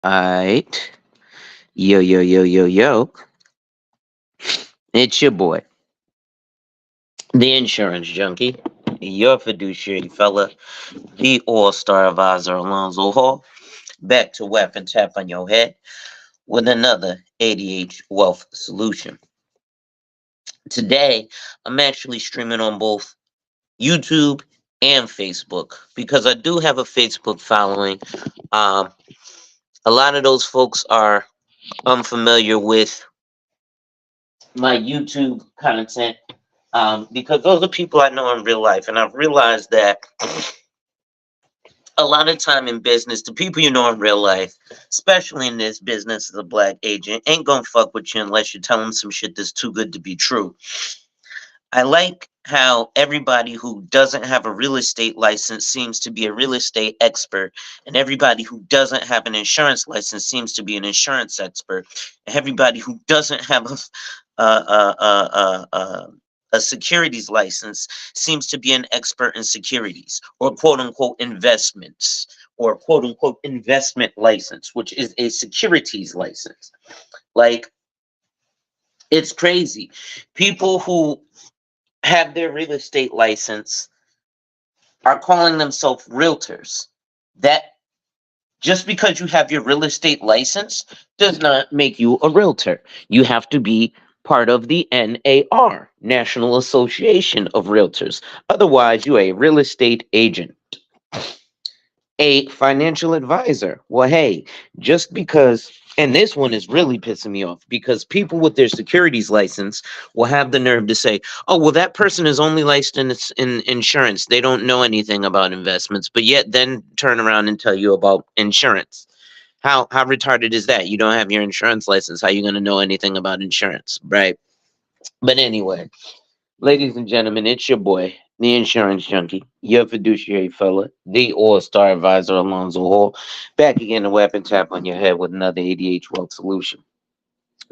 Alright. Yo, yo, yo, yo, yo. It's your boy, the insurance junkie, your fiduciary fella, the all-star advisor Alonzo Hall, back to weapon tap on your head with another ADH wealth solution. Today, I'm actually streaming on both YouTube and Facebook because I do have a Facebook following. Um, a lot of those folks are unfamiliar with my YouTube content because those are people I know in real life, and I've realized that a lot of time in business, the people you know in real life, especially in this business as a black agent, ain't gonna fuck with you unless you tell them some shit that's too good to be true. I like how everybody who doesn't have a real estate license seems to be a real estate expert, and everybody who doesn't have an insurance license seems to be an insurance expert, and everybody who doesn't have a securities license seems to be an expert in securities or quote unquote investments or quote unquote investment license, which is a securities license. Like, it's crazy. People who have their real estate license are calling themselves realtors. That just because you have your real estate license does not make you a realtor. You have to be part of the NAR, National Association of Realtors. Otherwise, you're a real estate agent. A financial advisor. Well, hey, just because, and this one is really pissing me off because people with their securities license will have the nerve to say, oh, well, that person is only licensed in insurance. They don't know anything about investments, but yet then turn around and tell you about insurance. How retarded is that? You don't have your insurance license. How you going to know anything about insurance, right? But anyway, ladies and gentlemen, it's your boy, the insurance junkie, your fiduciary fella, the all-star advisor Alonzo Hall, back again to weapon tap on your head with another ADH Wealth solution.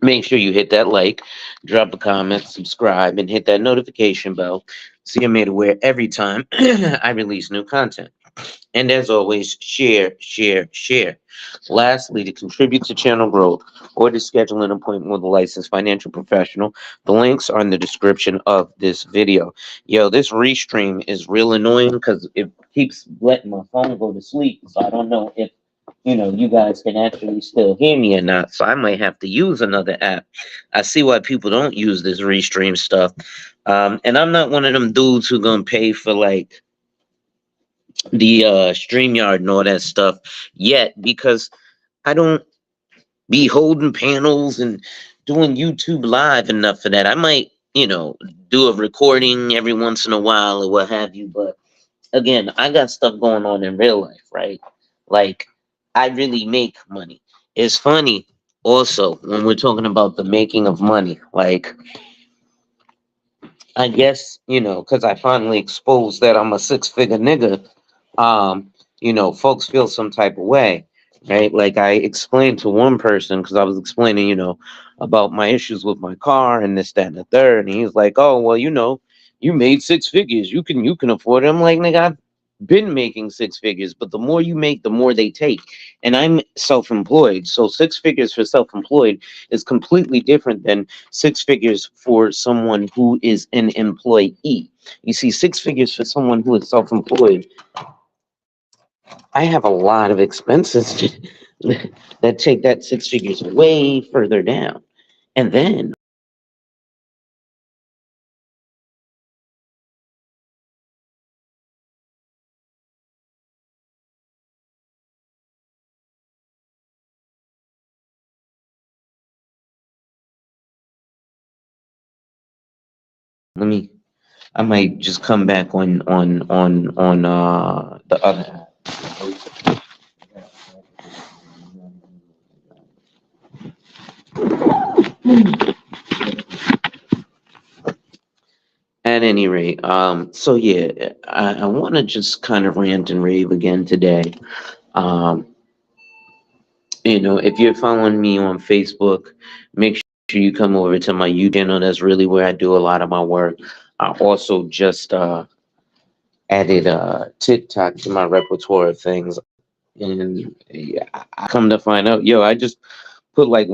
Make sure you hit that like, drop a comment, subscribe, and hit that notification bell so you're made aware every time I release new content. And as always, share, share, share. Lastly, to contribute to channel growth or to schedule an appointment with a licensed financial professional, the links are in the description of this video. Yo, this restream is real annoying because it keeps letting my phone go to sleep. So I don't know if you guys can actually still hear me or not. So I might have to use another app. I see why people don't use this restream stuff. And I'm not one of them dudes who gonna pay for like the StreamYard and all that stuff yet because I don't be holding panels and doing YouTube live enough for that. I might, do a recording every once in a while or what have you, but again, I got stuff going on in real life, right? Like, I really make money. It's funny also when we're talking about the making of money. Like, I guess, because I finally exposed that I'm a six-figure nigga, folks feel some type of way, right? Like I explained to one person because I was explaining, about my issues with my car and this, that, and the third, and he's like, "Oh, well, you made six figures. You can afford it." I'm like, "Nigga, I've been making six figures, but the more you make, the more they take." And I'm self-employed, so six figures for self-employed is completely different than six figures for someone who is an employee. You see, six figures for someone who is self-employed, I have a lot of expenses that take that six figures way further down. And then let me I might just come back on the other app. At any rate, so yeah, I want to just kind of rant and rave again today. Um, if you're following me on Facebook, make sure you come over to my YouTube channel. That's really where I do a lot of my work. I also just added TikTok to my repertoire of things. And yeah, I come to find out, yo, I just put like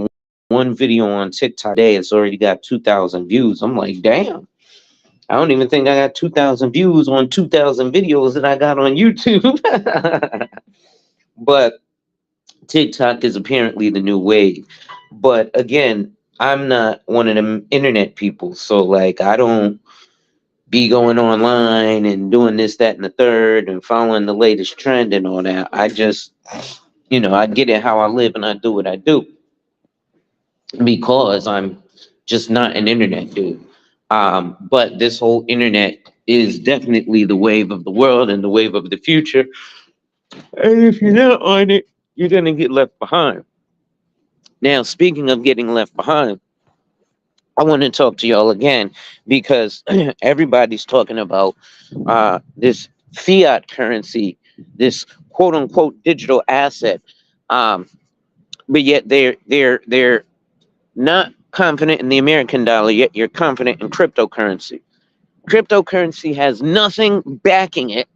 one video on TikTok today. It's already got 2,000 views. I'm like, damn. I don't even think I got 2,000 views on 2,000 videos that I got on YouTube. But TikTok is apparently the new wave. But again, I'm not one of them internet people. So like I don't be going online and doing this, that, and the third and following the latest trend and all that. I just, I get it how I live and I do what I do because I'm just not an internet dude. But this whole internet is definitely the wave of the world and the wave of the future. And if you're not on it, you're going to get left behind. Now, speaking of getting left behind, I want to talk to y'all again because everybody's talking about this fiat currency, this quote unquote digital asset, but yet they're not confident in the American dollar. Yet you're confident in cryptocurrency. Cryptocurrency has nothing backing it,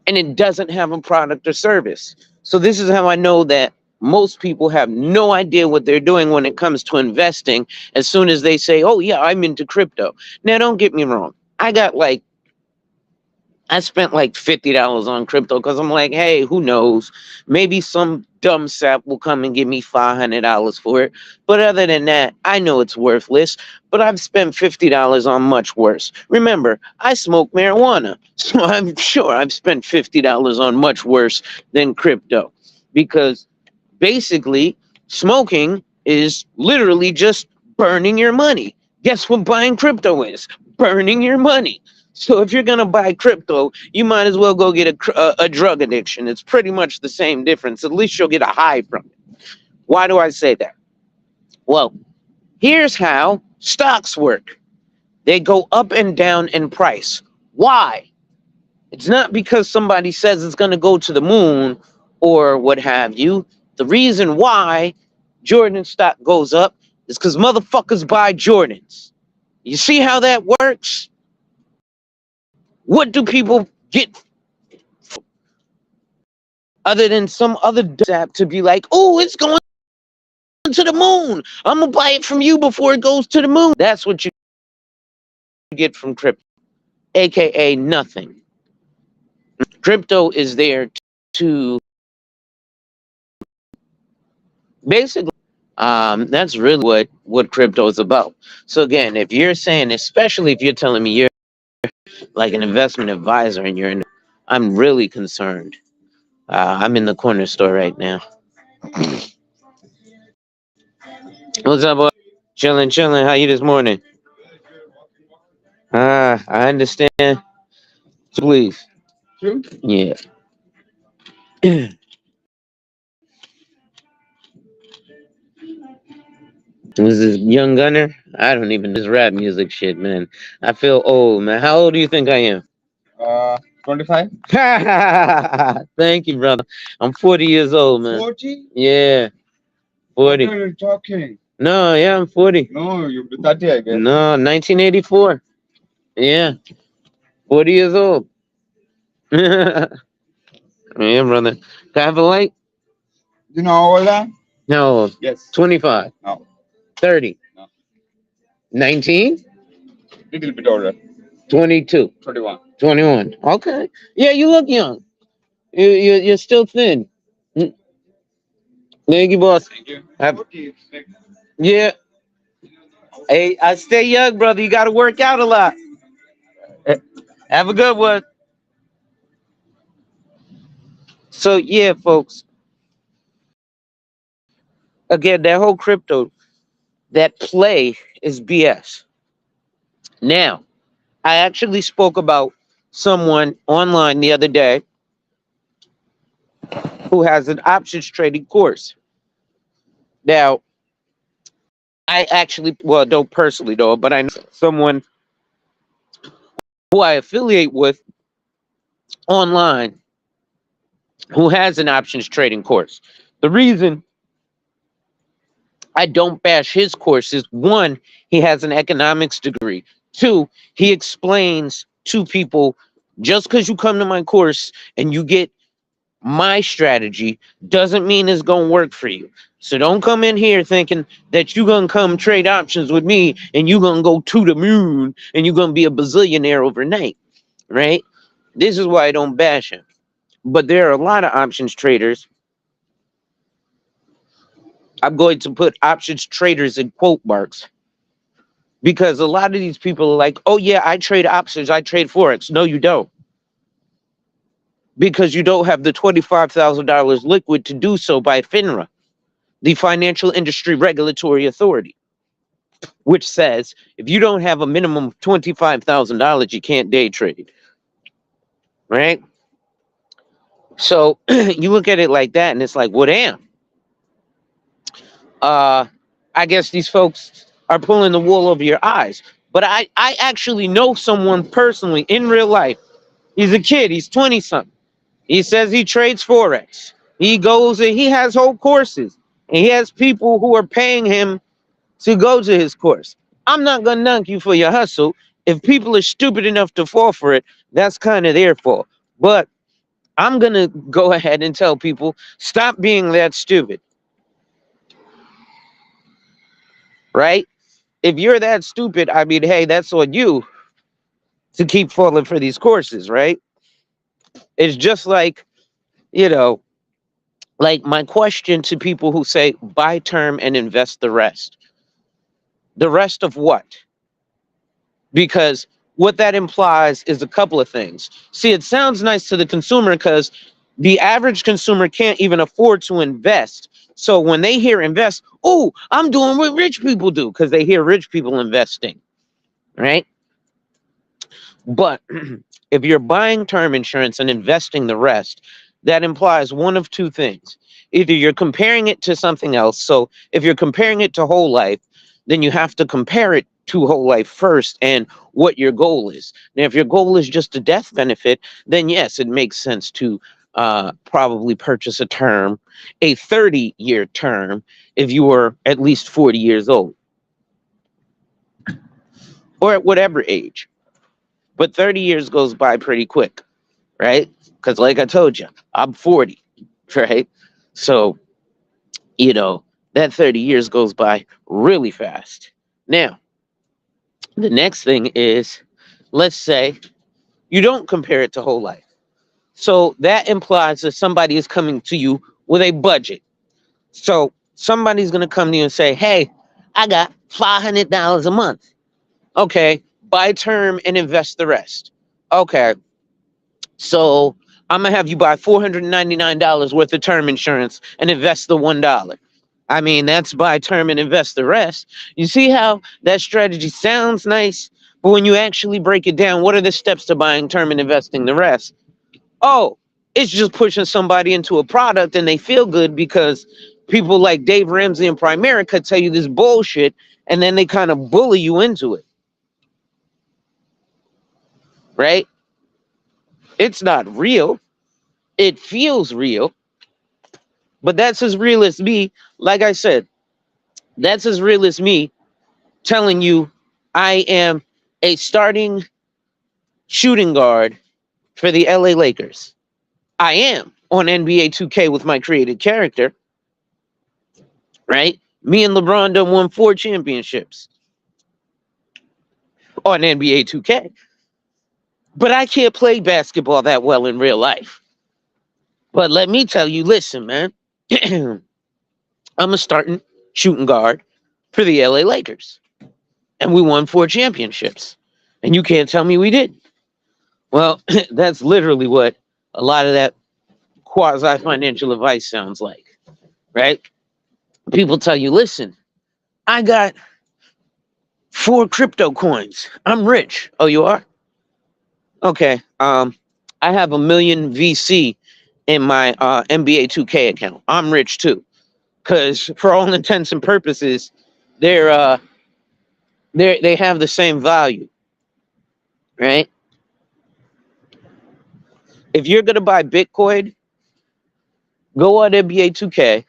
and it doesn't have a product or service. So this is how I know that most people have no idea what they're doing when it comes to investing as soon as they say, oh yeah, I'm into crypto. Now don't get me wrong. I spent like $50 on crypto because I'm like, hey, who knows? Maybe some dumb sap will come and give me $500 for it. But other than that, I know it's worthless. But I've spent $50 on much worse. Remember, I smoke marijuana. So I'm sure I've spent $50 on much worse than crypto. Because basically, smoking is literally just burning your money. Guess what buying crypto is? Burning your money. So if you're gonna buy crypto, you might as well go get a drug addiction. It's pretty much the same difference. At least you'll get a high from it. Why do I say that? Well, here's how stocks work. They go up and down in price. Why? It's not because somebody says it's gonna go to the moon or what have you. The reason why Jordan stock goes up is because motherfuckers buy Jordans. You see how that works? What do people get other than some other app to be like, oh, it's going to the moon. I'm going to buy it from you before it goes to the moon. That's what you get from crypto, aka nothing. Crypto is there to basically, that's really what crypto is about. So again, if you're saying, especially if you're telling me you're like an investment advisor and I'm really concerned. I'm in the corner store right now. What's up, boy? Chilling. How you this morning? I understand. Please. Yeah. Was this Young Gunner? I don't even this rap music shit, man. I feel old, man. How old do you think I am? 25. Thank you, brother. I'm 40 years old, man. 40? Yeah, What 40. are you talking? No, yeah, I'm 40. No, you'll be 30, I guess. No, 1984. Yeah, 40 years old. Yeah, brother. Can I have a light? You know how old I am? No, Yes. 25, No. 30, No. 19, Little bit older. 22, 21. 21. Okay. Yeah, you look young. You're still thin. Mm. Thank you, boss. Thank you. Yeah. Hey, I stay young, brother. You got to work out a lot. Have a good one. So, yeah, folks. Again, that whole crypto, that play is BS. Now, I actually spoke about someone online the other day who has an options trading course. Now, I actually, well, don't personally know, but I know someone who I affiliate with online who has an options trading course. The reason I don't bash his course is one, he has an economics degree. Two, he explains to people just because you come to my course and you get My strategy doesn't mean it's going to work for you. So don't come in here thinking that you're going to come trade options with me and you're going to go to the moon and you're going to be a bazillionaire overnight, right? This is why I don't bash him. But there are a lot of options traders. I'm going to put options traders in quote marks because a lot of these people are like, oh, yeah, I trade options, I trade Forex. No, you don't, because you don't have the $25,000 liquid to do so by FINRA, the Financial Industry Regulatory Authority, which says if you don't have a minimum of $25,000, you can't day trade, right? So you look at it like that, and it's like, well, damn. Uh, I guess these folks are pulling the wool over your eyes. But I actually know someone personally in real life. He's a kid. He's 20 something. He says he trades Forex. He goes and he has whole courses. And he has people who are paying him to go to his course. I'm not going to knock you for your hustle. If people are stupid enough to fall for it, that's kind of their fault. But I'm going to go ahead and tell people, stop being that stupid, right? If you're that stupid, I mean, hey, that's on you to keep falling for these courses, right? It's just like, you know, like my question to people who say buy term and invest the rest. The rest of what? Because what that implies is a couple of things. See, it sounds nice to the consumer because the average consumer can't even afford to invest. So when they hear invest, oh, I'm doing what rich people do because they hear rich people investing, right? But if you're buying term insurance and investing the rest, that implies one of two things. Either you're comparing it to something else. So if you're comparing it to whole life, then you have to compare it to whole life first and what your goal is. Now, if your goal is just a death benefit, then yes, it makes sense to probably purchase a term, a 30-year term, if you were at least 40 years old or at whatever age. But 30 years goes by pretty quick, right? Because, like I told you, I'm 40, right? So, you know, that 30 years goes by really fast. Now, the next thing is, let's say you don't compare it to whole life. So that implies that somebody is coming to you with a budget. So somebody's going to come to you and say, hey, I got $500 a month. Okay, buy term and invest the rest. Okay, so I'm gonna have you buy $499 worth of term insurance and invest the $1. I mean, that's buy term and invest the rest. You see how that strategy sounds nice, but when you actually break it down, what are the steps to buying term and investing the rest? Oh, it's just pushing somebody into a product and they feel good because people like Dave Ramsey and Primerica tell you this bullshit and then they kind of bully you into it, right? It's not real. It feels real, but that's as real as me. Like I said, that's as real as me telling you I am a starting shooting guard for the LA Lakers. I am on NBA 2K with my created character, right? Me and LeBron done won 4 championships on NBA 2K. But I can't play basketball that well in real life. But let me tell you, listen, man, I'm a starting shooting guard for the LA Lakers. And we won 4 championships. And you can't tell me we didn't. Well, that's literally what a lot of that quasi financial advice sounds like, right? People tell you, listen, I got 4 crypto coins. I'm rich. Oh, you are? Okay. I have a million VC in my NBA 2K account. I'm rich too. Because for all intents and purposes, they have the same value, right? If you're gonna buy Bitcoin, go on NBA 2K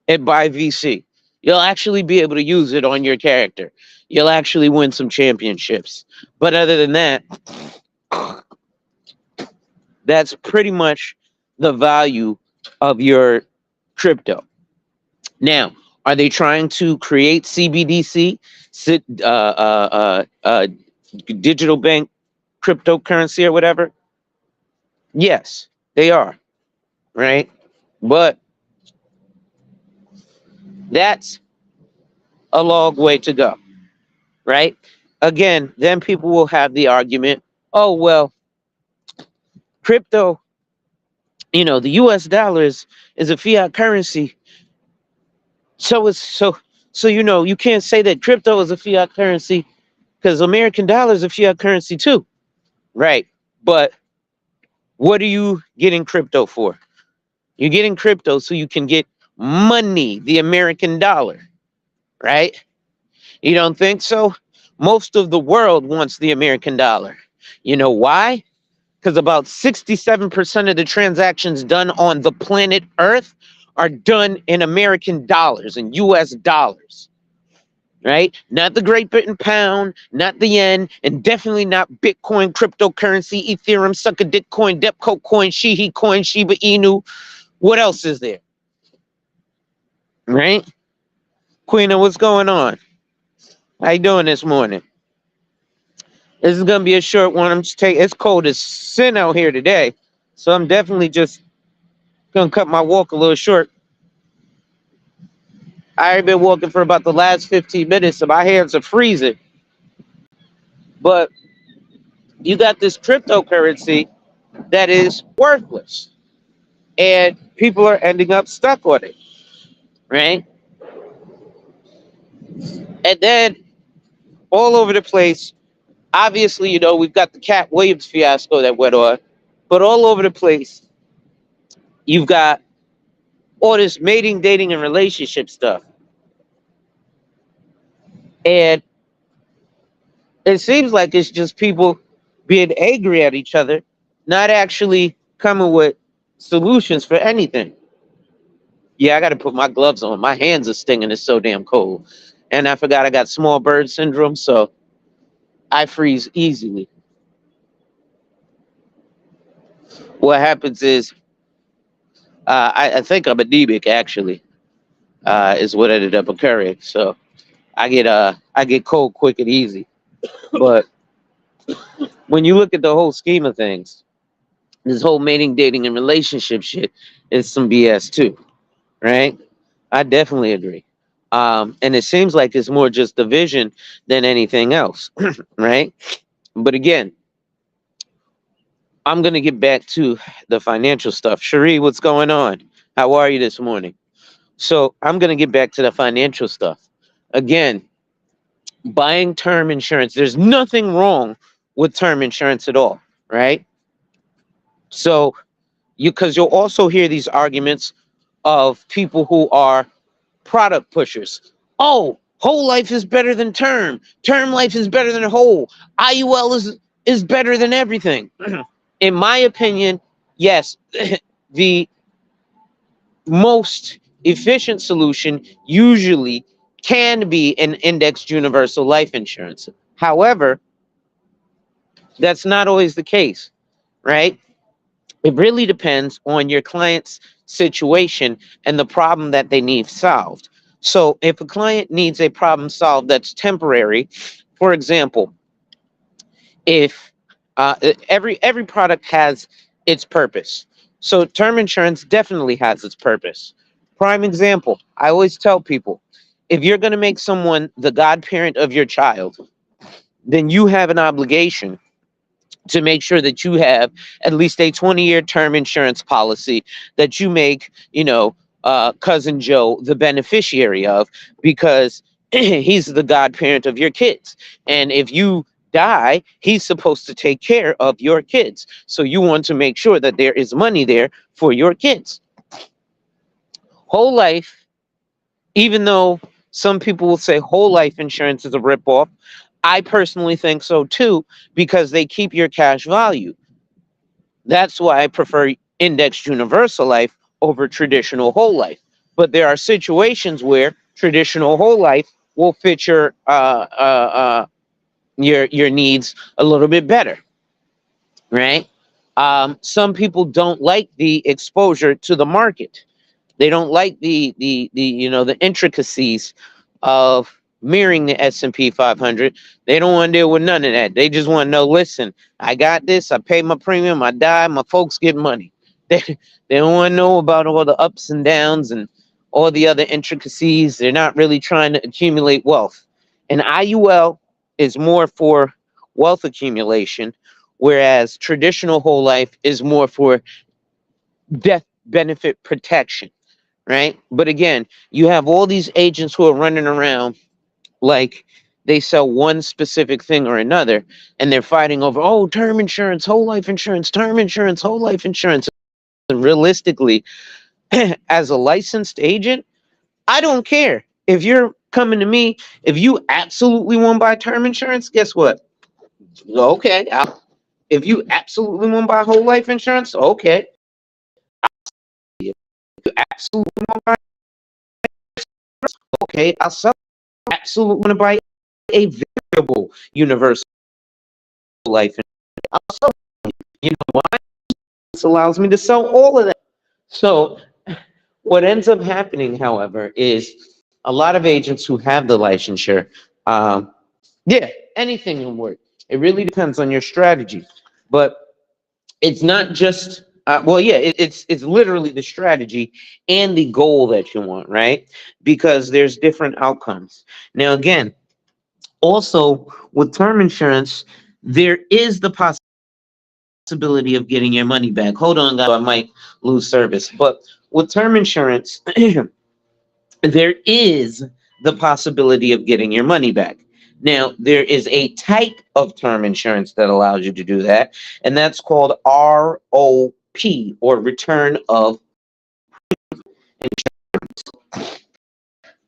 and buy VC. You'll actually be able to use it on your character. You'll actually win some championships. But other than that, that's pretty much the value of your crypto. Now, are they trying to create CBDC, digital bank cryptocurrency or whatever? Yes, they are, right? But that's a long way to go, right? Again, then people will have the argument, oh, well, crypto, the US dollar is a fiat currency. So it's so you can't say that crypto is a fiat currency because American dollar is a fiat currency too. Right. But what are you getting crypto for? You're getting crypto so you can get money, the American dollar, right? You don't think so? Most of the world wants the American dollar. You know why? Because about 67% of the transactions done on the planet Earth are done in American dollars and US dollars, right? Not the Great Britain pound, not the yen, and definitely not Bitcoin, cryptocurrency, Ethereum, sucker, Ditcoin, Depco coin, Shihi coin, Shiba Inu. What else is there? Right? Queena, what's going on? How you doing this morning? This is gonna be a short one. It's cold as sin out here today. So I'm definitely just gonna cut my walk a little short. I already been walking for about the last 15 minutes, so my hands are freezing. But you got this cryptocurrency that is worthless, and people are ending up stuck on it, right? And then all over the place, obviously, we've got the Cat Williams fiasco that went on, but all over the place, you've got all this mating, dating, and relationship stuff. And it seems like it's just people being angry at each other, not actually coming with solutions for anything. Yeah, I got to put my gloves on. My hands are stinging. It's so damn cold. And I forgot I got small bird syndrome, so I freeze easily. What happens is, I think I'm anemic, actually, is what ended up occurring. So I get cold quick and easy. But when you look at the whole scheme of things, this whole mating, dating, and relationship shit is some BS too, right? I definitely agree. And it seems like it's more just division than anything else, right? But again, I'm gonna get back to the financial stuff. Cherie, what's going on? How are you this morning? So I'm gonna get back to the financial stuff. Again, buying term insurance. There's nothing wrong with term insurance at all, right? So because you'll also hear these arguments of people who are product pushers. Oh, whole life is better than term. Term life is better than whole. IUL is better than everything. In my opinion, yes, the most efficient solution usually can be an indexed universal life insurance. However, that's not always the case, right? It really depends on your client's situation and the problem that they need solved. So if a client needs a problem solved that's temporary, for example, if every product has its purpose. So term insurance definitely has its purpose. Prime example, I always tell people, if you're going to make someone the godparent of your child, then you have an obligation to make sure that you have at least a 20-year term insurance policy that you make, cousin Joe the beneficiary of, because he's the godparent of your kids. And if you die, he's supposed to take care of your kids. So you want to make sure that there is money there for your kids. Whole life, even though some people will say whole life insurance is a ripoff, I personally think so too, because they keep your cash value. That's why I prefer indexed universal life over traditional whole life. But there are situations where traditional whole life will fit your needs a little bit better, right? Some people don't like the exposure to the market. They don't like the intricacies of mirroring the S&P 500. They don't want to deal with none of that. They just want to know, listen, I got this. I pay my premium. I die. My folks get money. They don't want to know about all the ups and downs and all the other intricacies. They're not really trying to accumulate wealth. And IUL is more for wealth accumulation, whereas traditional whole life is more for death benefit protection, right? But again, you have all these agents who are running around like they sell one specific thing or another, and they're fighting over, oh, term insurance, whole life insurance, term insurance, whole life insurance. And realistically, as a licensed agent, I don't care. If you're coming to me, if you absolutely want to buy term insurance, guess what? Okay. If you absolutely want to buy whole life insurance, okay. You absolutely want to buy, okay, I'll sell. Absolutely want to buy a variable universal life insurance. I'll sell. You know why? This allows me to sell all of that. So what ends up happening, however, is a lot of agents who have the licensure, yeah, anything can work. It really depends on your strategy. But it's not just well, yeah, it's literally the strategy and the goal that you want, right? Because there's different outcomes. Now, again, also with term insurance, there is the possibility of getting your money back. Hold on, guys, I might lose service. But with term insurance, there is the possibility of getting your money back. Now, there is a type of term insurance that allows you to do that, and that's called ROP, or return of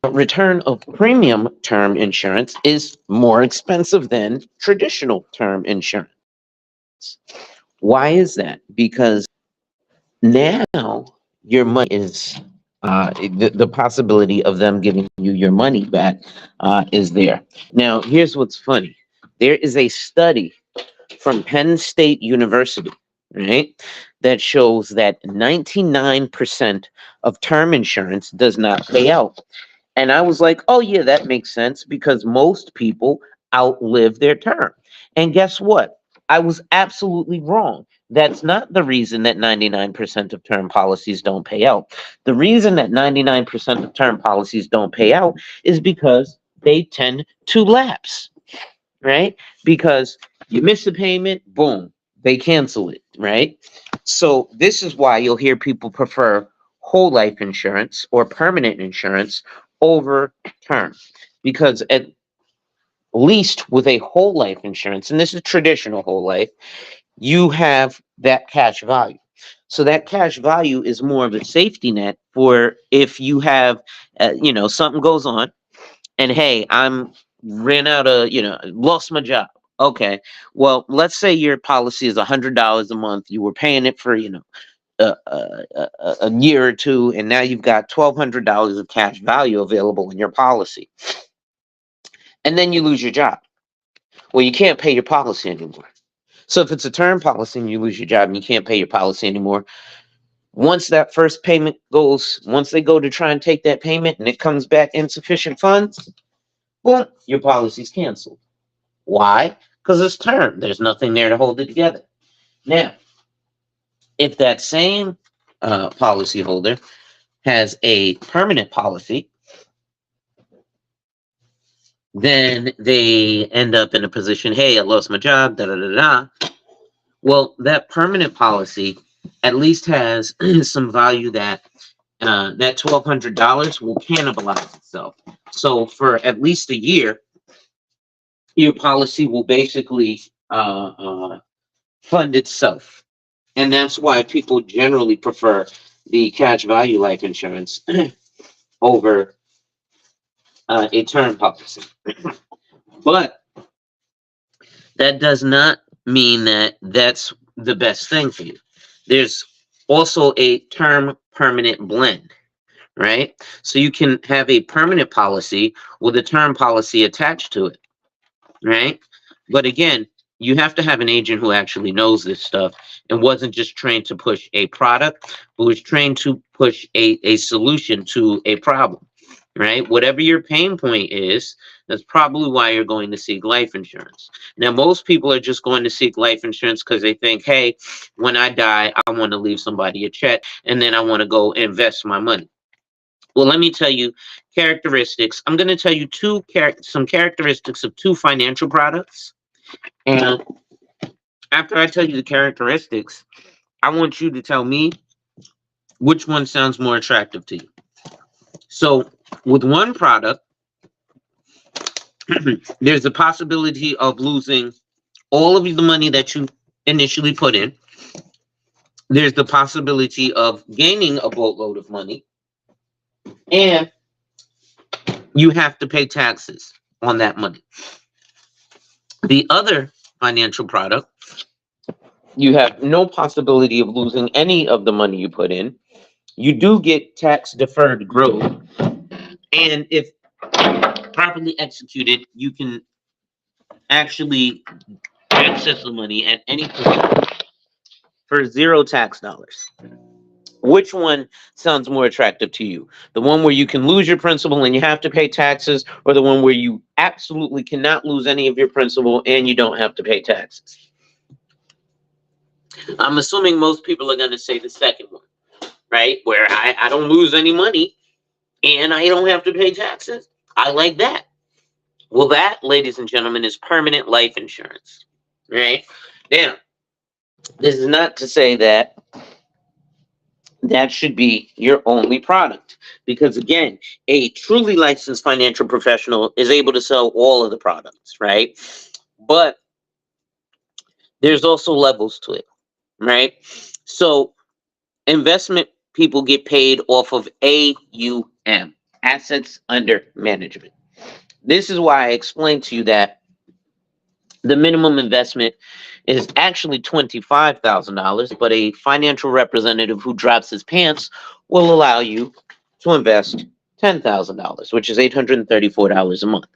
return of premium term insurance is more expensive than traditional term insurance. Why is that? Because now your money is the possibility of them giving you your money back is there. Now, here's what's funny. There is a study from Penn State University, right, that shows that 99% of term insurance does not pay out. And I was like, oh, yeah, that makes sense because most people outlive their term. And guess what? I was absolutely wrong. That's not the reason that 99% of term policies don't pay out. The reason that 99% of term policies don't pay out is because they tend to lapse, right? Because you miss a payment, boom, they cancel it, right? So this is why you'll hear people prefer whole life insurance or permanent insurance over term. Because at least with a whole life insurance, and this is traditional whole life, you have that cash value. So that cash value is more of a safety net for if you have, something goes on, and hey, I'm ran out of, lost my job. Okay, well, let's say your policy is $100 a month. You were paying it for, a year or two, and now you've got $1,200 of cash value available in your policy, and then you lose your job. Well, you can't pay your policy anymore. So if it's a term policy and you lose your job and you can't pay your policy anymore, once that first payment goes, once they go to try and take that payment and it comes back insufficient funds, boom, your policy's canceled. Why? Because it's term. There's nothing there to hold it together. Now, if that same policyholder has a permanent policy, then they end up in a position, hey, I lost my job, da da da da. Well, that permanent policy at least has some value that that $1,200 will cannibalize itself. So for at least a year, your policy will basically fund itself. And that's why people generally prefer the cash value life insurance over a term policy. But that does not mean that that's the best thing for you. There's also a term permanent blend, right? So you can have a permanent policy with a term policy attached to it, right? But again, You have to have an agent who actually knows this stuff and wasn't just trained to push a product, but was trained to push a solution to a problem, right? Whatever your pain point is, that's probably why you're going to seek life insurance. Now, most people are just going to seek life insurance because they think, hey, when I die, I want to leave somebody a check and then I want to go invest my money. Well, let me tell you characteristics. I'm going to tell you some characteristics of two financial products. And after I tell you the characteristics, I want you to tell me which one sounds more attractive to you. So, with one product, there's a possibility of losing all of the money that you initially put in. There's the possibility of gaining a boatload of money. And you have to pay taxes on that money. The other financial product, you have no possibility of losing any of the money you put in. You do get tax deferred growth. And if properly executed, you can actually access the money at any point for zero tax dollars. Which one sounds more attractive to you? The one where you can lose your principal and you have to pay taxes, or the one where you absolutely cannot lose any of your principal and you don't have to pay taxes? I'm assuming most people are going to say the second one, right? Where I don't lose any money and I don't have to pay taxes. I like that. Well, that, ladies and gentlemen, is permanent life insurance, right? Now, this is not to say that that should be your only product, because again, a truly licensed financial professional is able to sell all of the products, right? But there's also levels to it, right? So investment people get paid off of AUM, assets under management. This is why I explained to you that the minimum investment is actually $25,000, but a financial representative who drops his pants will allow you to invest $10,000, which is $834 a month,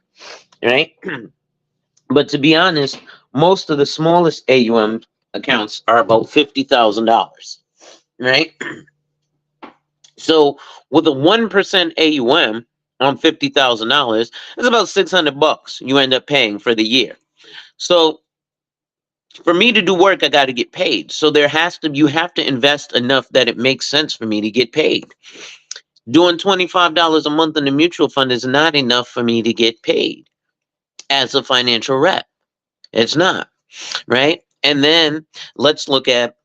right? But to be honest, most of the smallest AUM accounts are about $50,000, right? So with a 1% AUM on $50,000, it's about $600 you end up paying for the year. So for me to do work, I got to get paid. So you have to invest enough that it makes sense for me to get paid. Doing $25 a month in a mutual fund is not enough for me to get paid as a financial rep. It's not, right? And then let's look at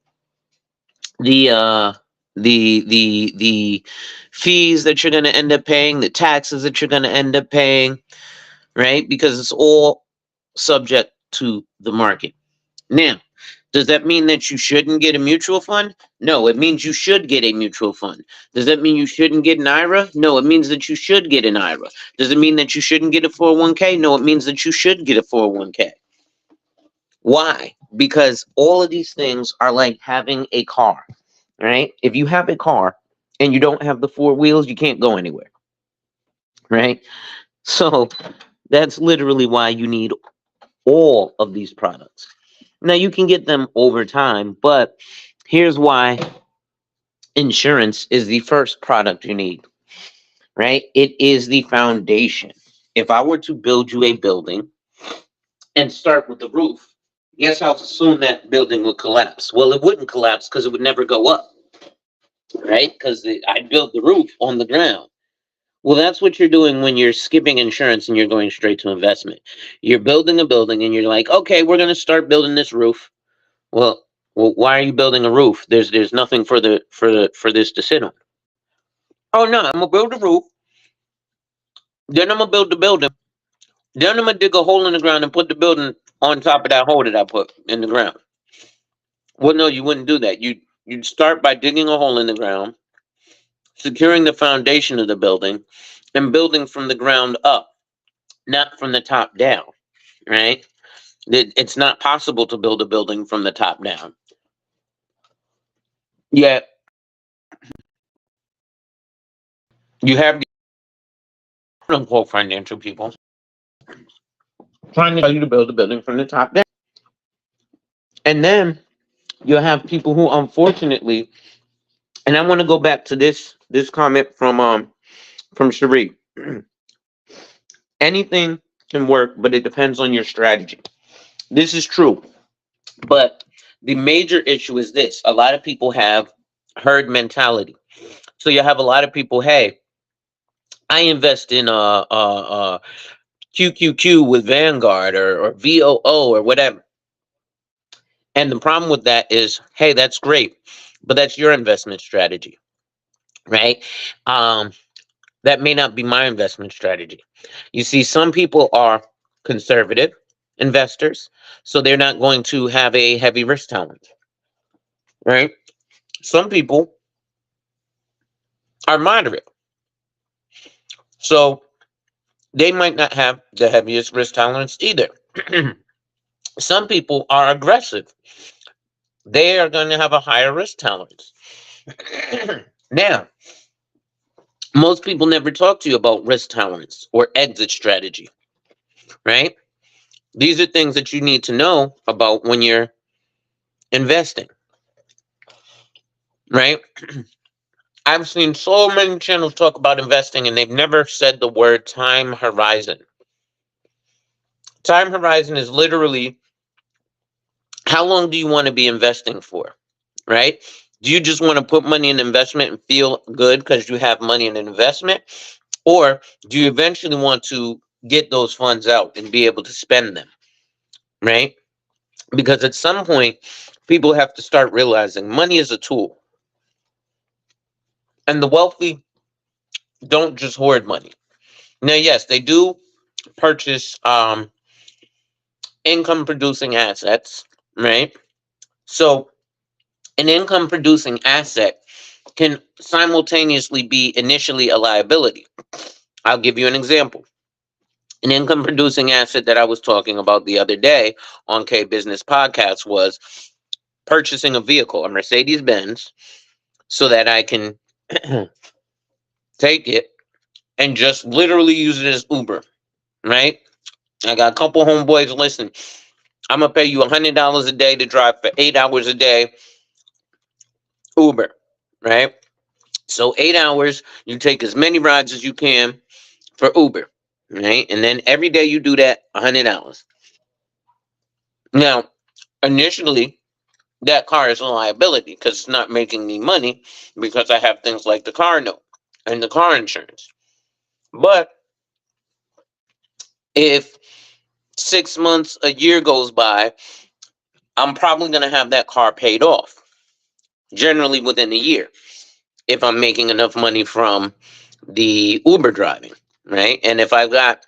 the the fees that you're going to end up paying, the taxes that you're going to end up paying, right? Because it's all subject to the market. Now, does that mean that you shouldn't get a mutual fund? No, it means you should get a mutual fund. Does that mean you shouldn't get an IRA? No, it means that you should get an IRA. Does it mean that you shouldn't get a 401k? No, it means that you should get a 401k. Why? Because all of these things are like having a car, right? If you have a car and you don't have the four wheels, you can't go anywhere, right? So that's literally why you need all of these products. Now, you can get them over time, but here's why insurance is the first product you need, right? It is the foundation. If I were to build you a building and start with the roof, guess how soon that building would collapse? Well, it wouldn't collapse because it would never go up, right? Because I built the roof on the ground. Well, that's what you're doing when you're skipping insurance and you're going straight to investment. You're building a building and you're like, okay, we're going to start building this roof. Well, why are you building a roof? There's nothing for this to sit on. Oh no, I'm gonna build a roof. Then I'm gonna build the building. Then I'm gonna dig a hole in the ground and put the building on top of that hole that I put in the ground. Well, no, you wouldn't do that. You'd start by digging a hole in the ground, securing the foundation of the building, and building from the ground up, not from the top down. Right? It's not possible to build a building from the top down. Yet you have the quote unquote financial people trying to tell you to build a building from the top down. And then you'll have people who unfortunately, and I want to go back to this comment from Cherie. Anything can work, but it depends on your strategy. This is true. But the major issue is this: a lot of people have herd mentality. So you have a lot of people, hey, I invest in QQQ with Vanguard or VOO or whatever. And the problem with that is, hey, that's great, but that's your investment strategy, right? Um, that may not be my investment strategy. You see, some people are conservative investors, so they're not going to have a heavy risk tolerance, right? Some people are moderate, so they might not have the heaviest risk tolerance either. Some people are aggressive, they are going to have a higher risk tolerance. Now, most people never talk to you about risk tolerance or exit strategy, right? These are things that you need to know about when you're investing, right? I've seen so many channels talk about investing and they've never said the word time horizon. Time horizon is literally how long do you want to be investing for, right? Do you just want to put money in investment and feel good because you have money in an investment? Or do you eventually want to get those funds out and be able to spend them, right? Because at some point, people have to start realizing money is a tool. And the wealthy don't just hoard money. Now, yes, they do purchase income producing assets, right? So, an income producing asset can simultaneously be initially a liability. I'll give you an example. An income producing asset that I was talking about the other day on K Business Podcast was purchasing a vehicle, a Mercedes Benz, so that I can take it and just literally use it as Uber, right? I got a couple homeboys. Listen, I'm gonna pay you $100 a day to drive for 8 hours a day Uber, right? So 8 hours, you take as many rides as you can for Uber, right? And then every day you do that $100. Now, initially, that car is a liability because it's not making me money because I have things like the car note and the car insurance. But if 6 months, a year goes by, I'm probably going to have that car paid off, generally within a year, if I'm making enough money from the Uber driving, right? And if I've got,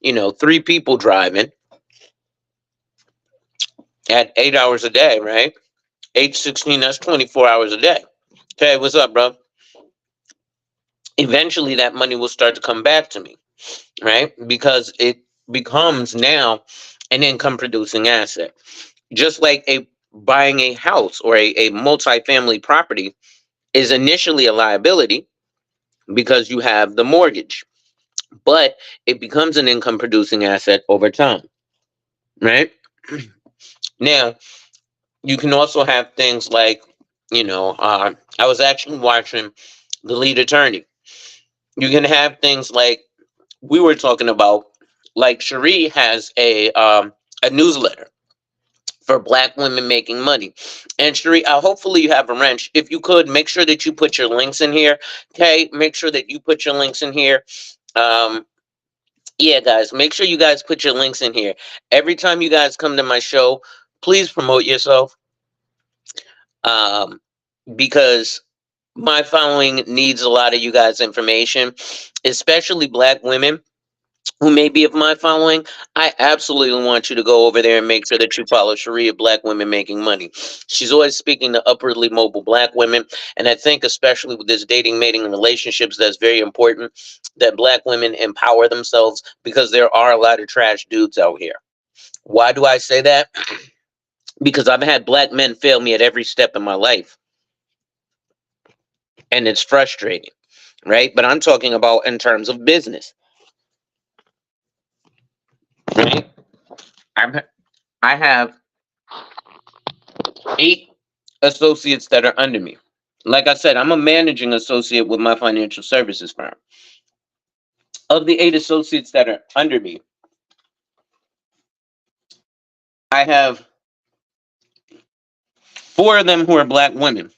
3 people driving at 8 hours a day, right? 8 16, that's 24 hours a day. Okay, what's up, bro? Eventually, that money will start to come back to me, right? Because it becomes now an income producing asset. Just like a buying a house or a multi-family property is initially a liability because you have the mortgage, but it becomes an income producing asset over time, right? Now, you can also have things like, I was actually watching The Lead Attorney. You can have things like we were talking about, like Cherie has a newsletter for Black women making money. And Cherie, hopefully you have a wrench. If you could, make sure that you put your links in here. Okay, make sure that you put your links in here. Um, yeah, guys, make sure you guys put your links in here. Every time you guys come to my show, please promote yourself. Um, because my following needs a lot of you guys' information, especially Black women who may be of my following. I absolutely want you to go over there and make sure that you follow Sharia Black Women Making Money. She's always speaking to upwardly mobile Black women. And I think, especially with this dating, mating, and relationships, that's very important that Black women empower themselves because there are a lot of trash dudes out here. Why do I say that? Because I've had Black men fail me at every step in my life. And it's frustrating, right? But I'm talking about in terms of business, right? I'm, I have 8 associates that are under me. Like I said, I'm a managing associate with my financial services firm. Of the 8 associates that are under me, I have 4 of them who are black women.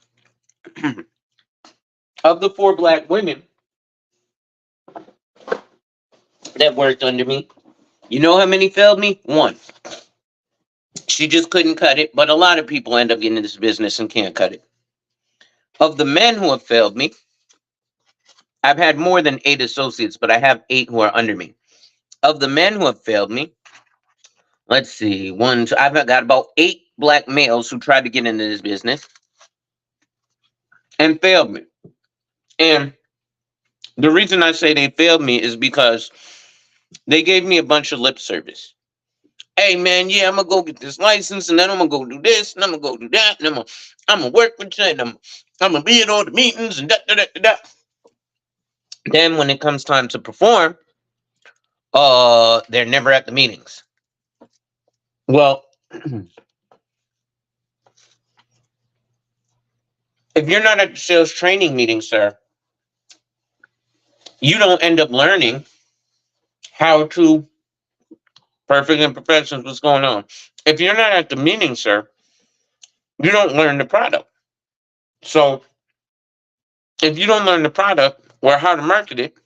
Of the 4 black women that worked under me, you know how many failed me? 1. She just couldn't cut it, but a lot of people end up getting into this business and can't cut it. Of the men who have failed me, I've had more than 8 associates, but I have 8 who are under me. Of the men who have failed me, let's see, I've got about 8 black males who tried to get into this business and failed me. And the reason I say they failed me is because they gave me a bunch of lip service. Hey man, yeah, I'm gonna go get this license, and then I'm gonna go do this, and I'm gonna go do that, and I'm gonna work with you, and I'm gonna be at all the meetings, and da. Then when it comes time to perform, they're never at the meetings. Well, if you're not at the sales training meeting, sir, you don't end up learning how to perfect imperfections, what's going on. If you're not at the meeting, sir, you don't learn the product. So if you don't learn the product or how to market it,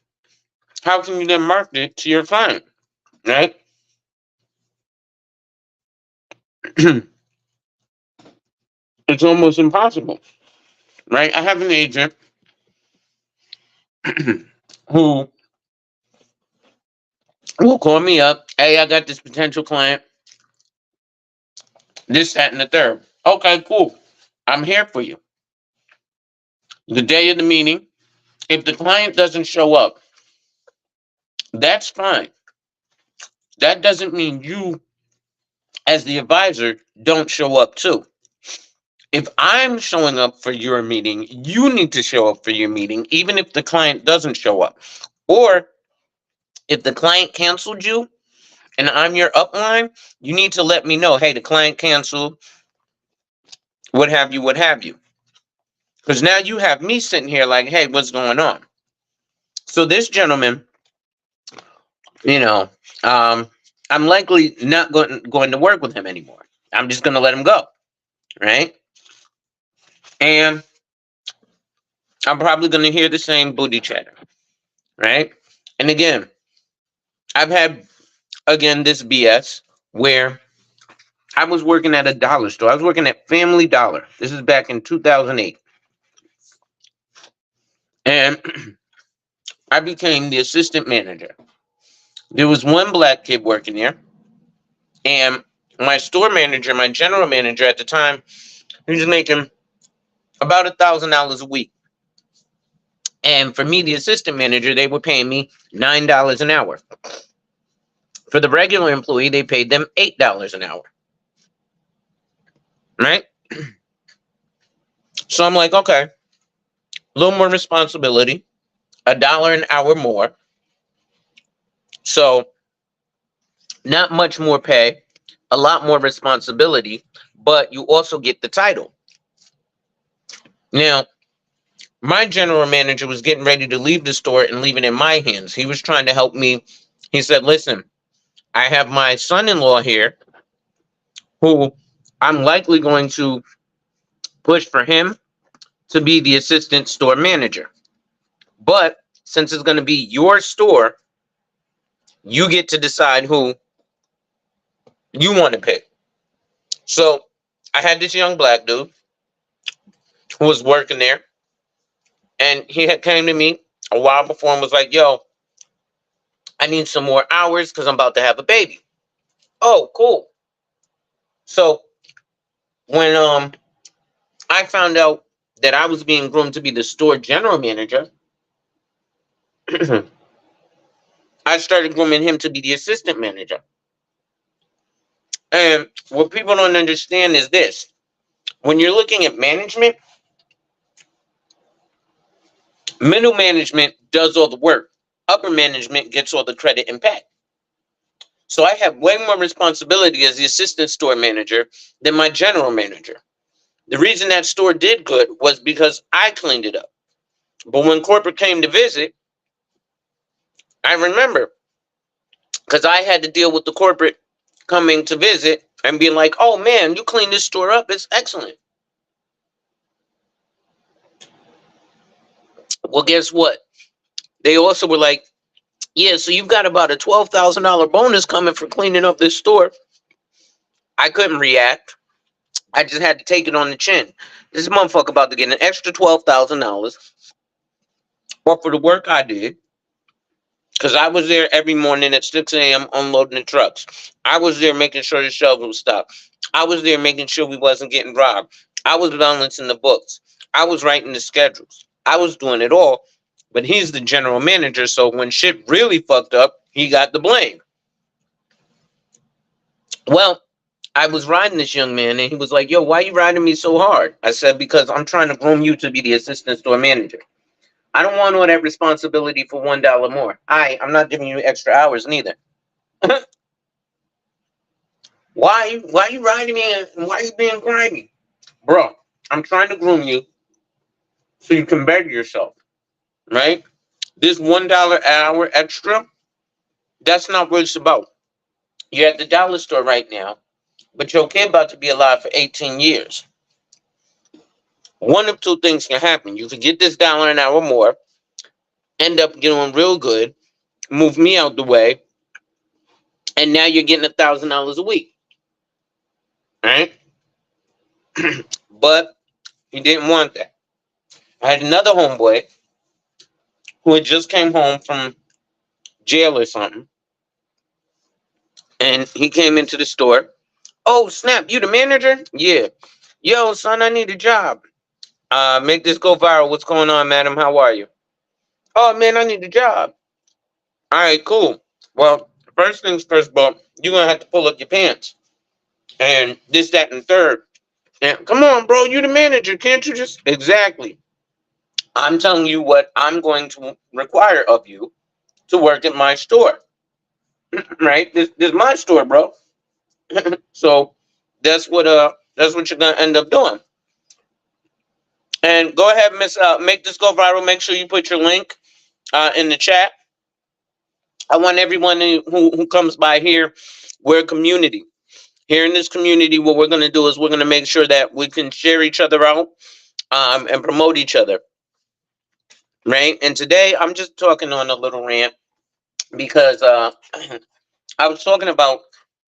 how can you then market it to your client, right? It's almost impossible, right? I have an agent who will call me up. Hey, I got this potential client, this, that, and the third. Okay, cool. I'm here for you. The day of the meeting, if the client doesn't show up, that's fine. That doesn't mean you, as the advisor, don't show up too. If I'm showing up for your meeting, you need to show up for your meeting, even if the client doesn't show up. Or if the client canceled you and I'm your upline, you need to let me know, hey, the client canceled, what have you, what have you. Because now you have me sitting here like, hey, what's going on? So this gentleman, you know, I'm likely not going to work with him anymore. I'm just going to let him go, right? And I'm probably going to hear the same booty chatter, right? And again, I've had, this BS where I was working at a dollar store. I was working at Family Dollar. This is back in 2008. And I became the assistant manager. There was one black kid working there. And my store manager, my general manager at the time, he was making about $1,000 a week. And for me, the assistant manager, they were paying me $9 an hour. For the regular employee, they paid them $8 an hour. Right? So I'm like, okay, a little more responsibility, $1 an hour more. So not much more pay, a lot more responsibility, but you also get the title. Now, my general manager was getting ready to leave the store and leave it in my hands. He was trying to help me. He said, listen, I have my son-in-law here who I'm likely going to push for him to be the assistant store manager. But since it's going to be your store, you get to decide who you want to pick. So I had this young black dude who was working there, and he had came to me a while before and was like, yo, I need some more hours because I'm about to have a baby. Oh, cool. So when I found out that I was being groomed to be the store general manager, I started grooming him to be the assistant manager. And what people don't understand is this. When you're looking at management, middle management does all the work. Upper management gets all the credit and pay. So I have way more responsibility as the assistant store manager than my general manager. The reason that store did good was because I cleaned it up. But when corporate came to visit, I remember because I had to deal with the corporate coming to visit and being like, "Oh man, you cleaned this store up. It's excellent." Well, guess what? They also were like, "Yeah, so you've got about a $12,000 bonus coming for cleaning up this store." I couldn't react. I just had to take it on the chin. This motherfucker about to get an extra $12,000 for the work I did. Because I was there every morning at 6 a.m. unloading the trucks. I was there making sure the shelves were stocked. I was there making sure we wasn't getting robbed. I was balancing the books. I was writing the schedules. I was doing it all. But he's the general manager, so when shit really fucked up, he got the blame. Well, I was riding this young man, and he was like, "Yo, why are you riding me so hard?" I said, "Because I'm trying to groom you to be the assistant store manager. I don't want all that responsibility for $1 more. I'm not giving you extra hours neither." Why you riding me and why you being grimy? Bro, I'm trying to groom you so you can better yourself, right? This $1 an hour extra, that's not what it's about. You're at the dollar store right now, but your kid about to be alive for 18 years. One of two things can happen. You could get this dollar an hour more, end up doing real good, move me out the way, and now you're getting $1,000 a week, right? But he didn't want that. I had another homeboy who had just came home from jail or something, and he came into the store. "Oh snap, you the manager?" "Yeah." "Yo, son, I need a job. Make this go viral. What's going on, madam? How are you?" "Oh man, I need a job." "All right, cool. Well, first things first, bro, you're gonna have to pull up your pants and this, that, and third. And come on, bro, you the manager. Can't you just exactly? I'm telling you what I'm going to require of you to work at my store." Right? This is my store, bro. So that's what you're gonna end up doing. And go ahead, Miss. Make this go viral. Make sure you put your link in the chat. I want everyone who comes by here. We're a community. Here in this community, what we're gonna do is we're gonna make sure that we can share each other out and promote each other. Right? And today I'm just talking on a little rant because I was talking about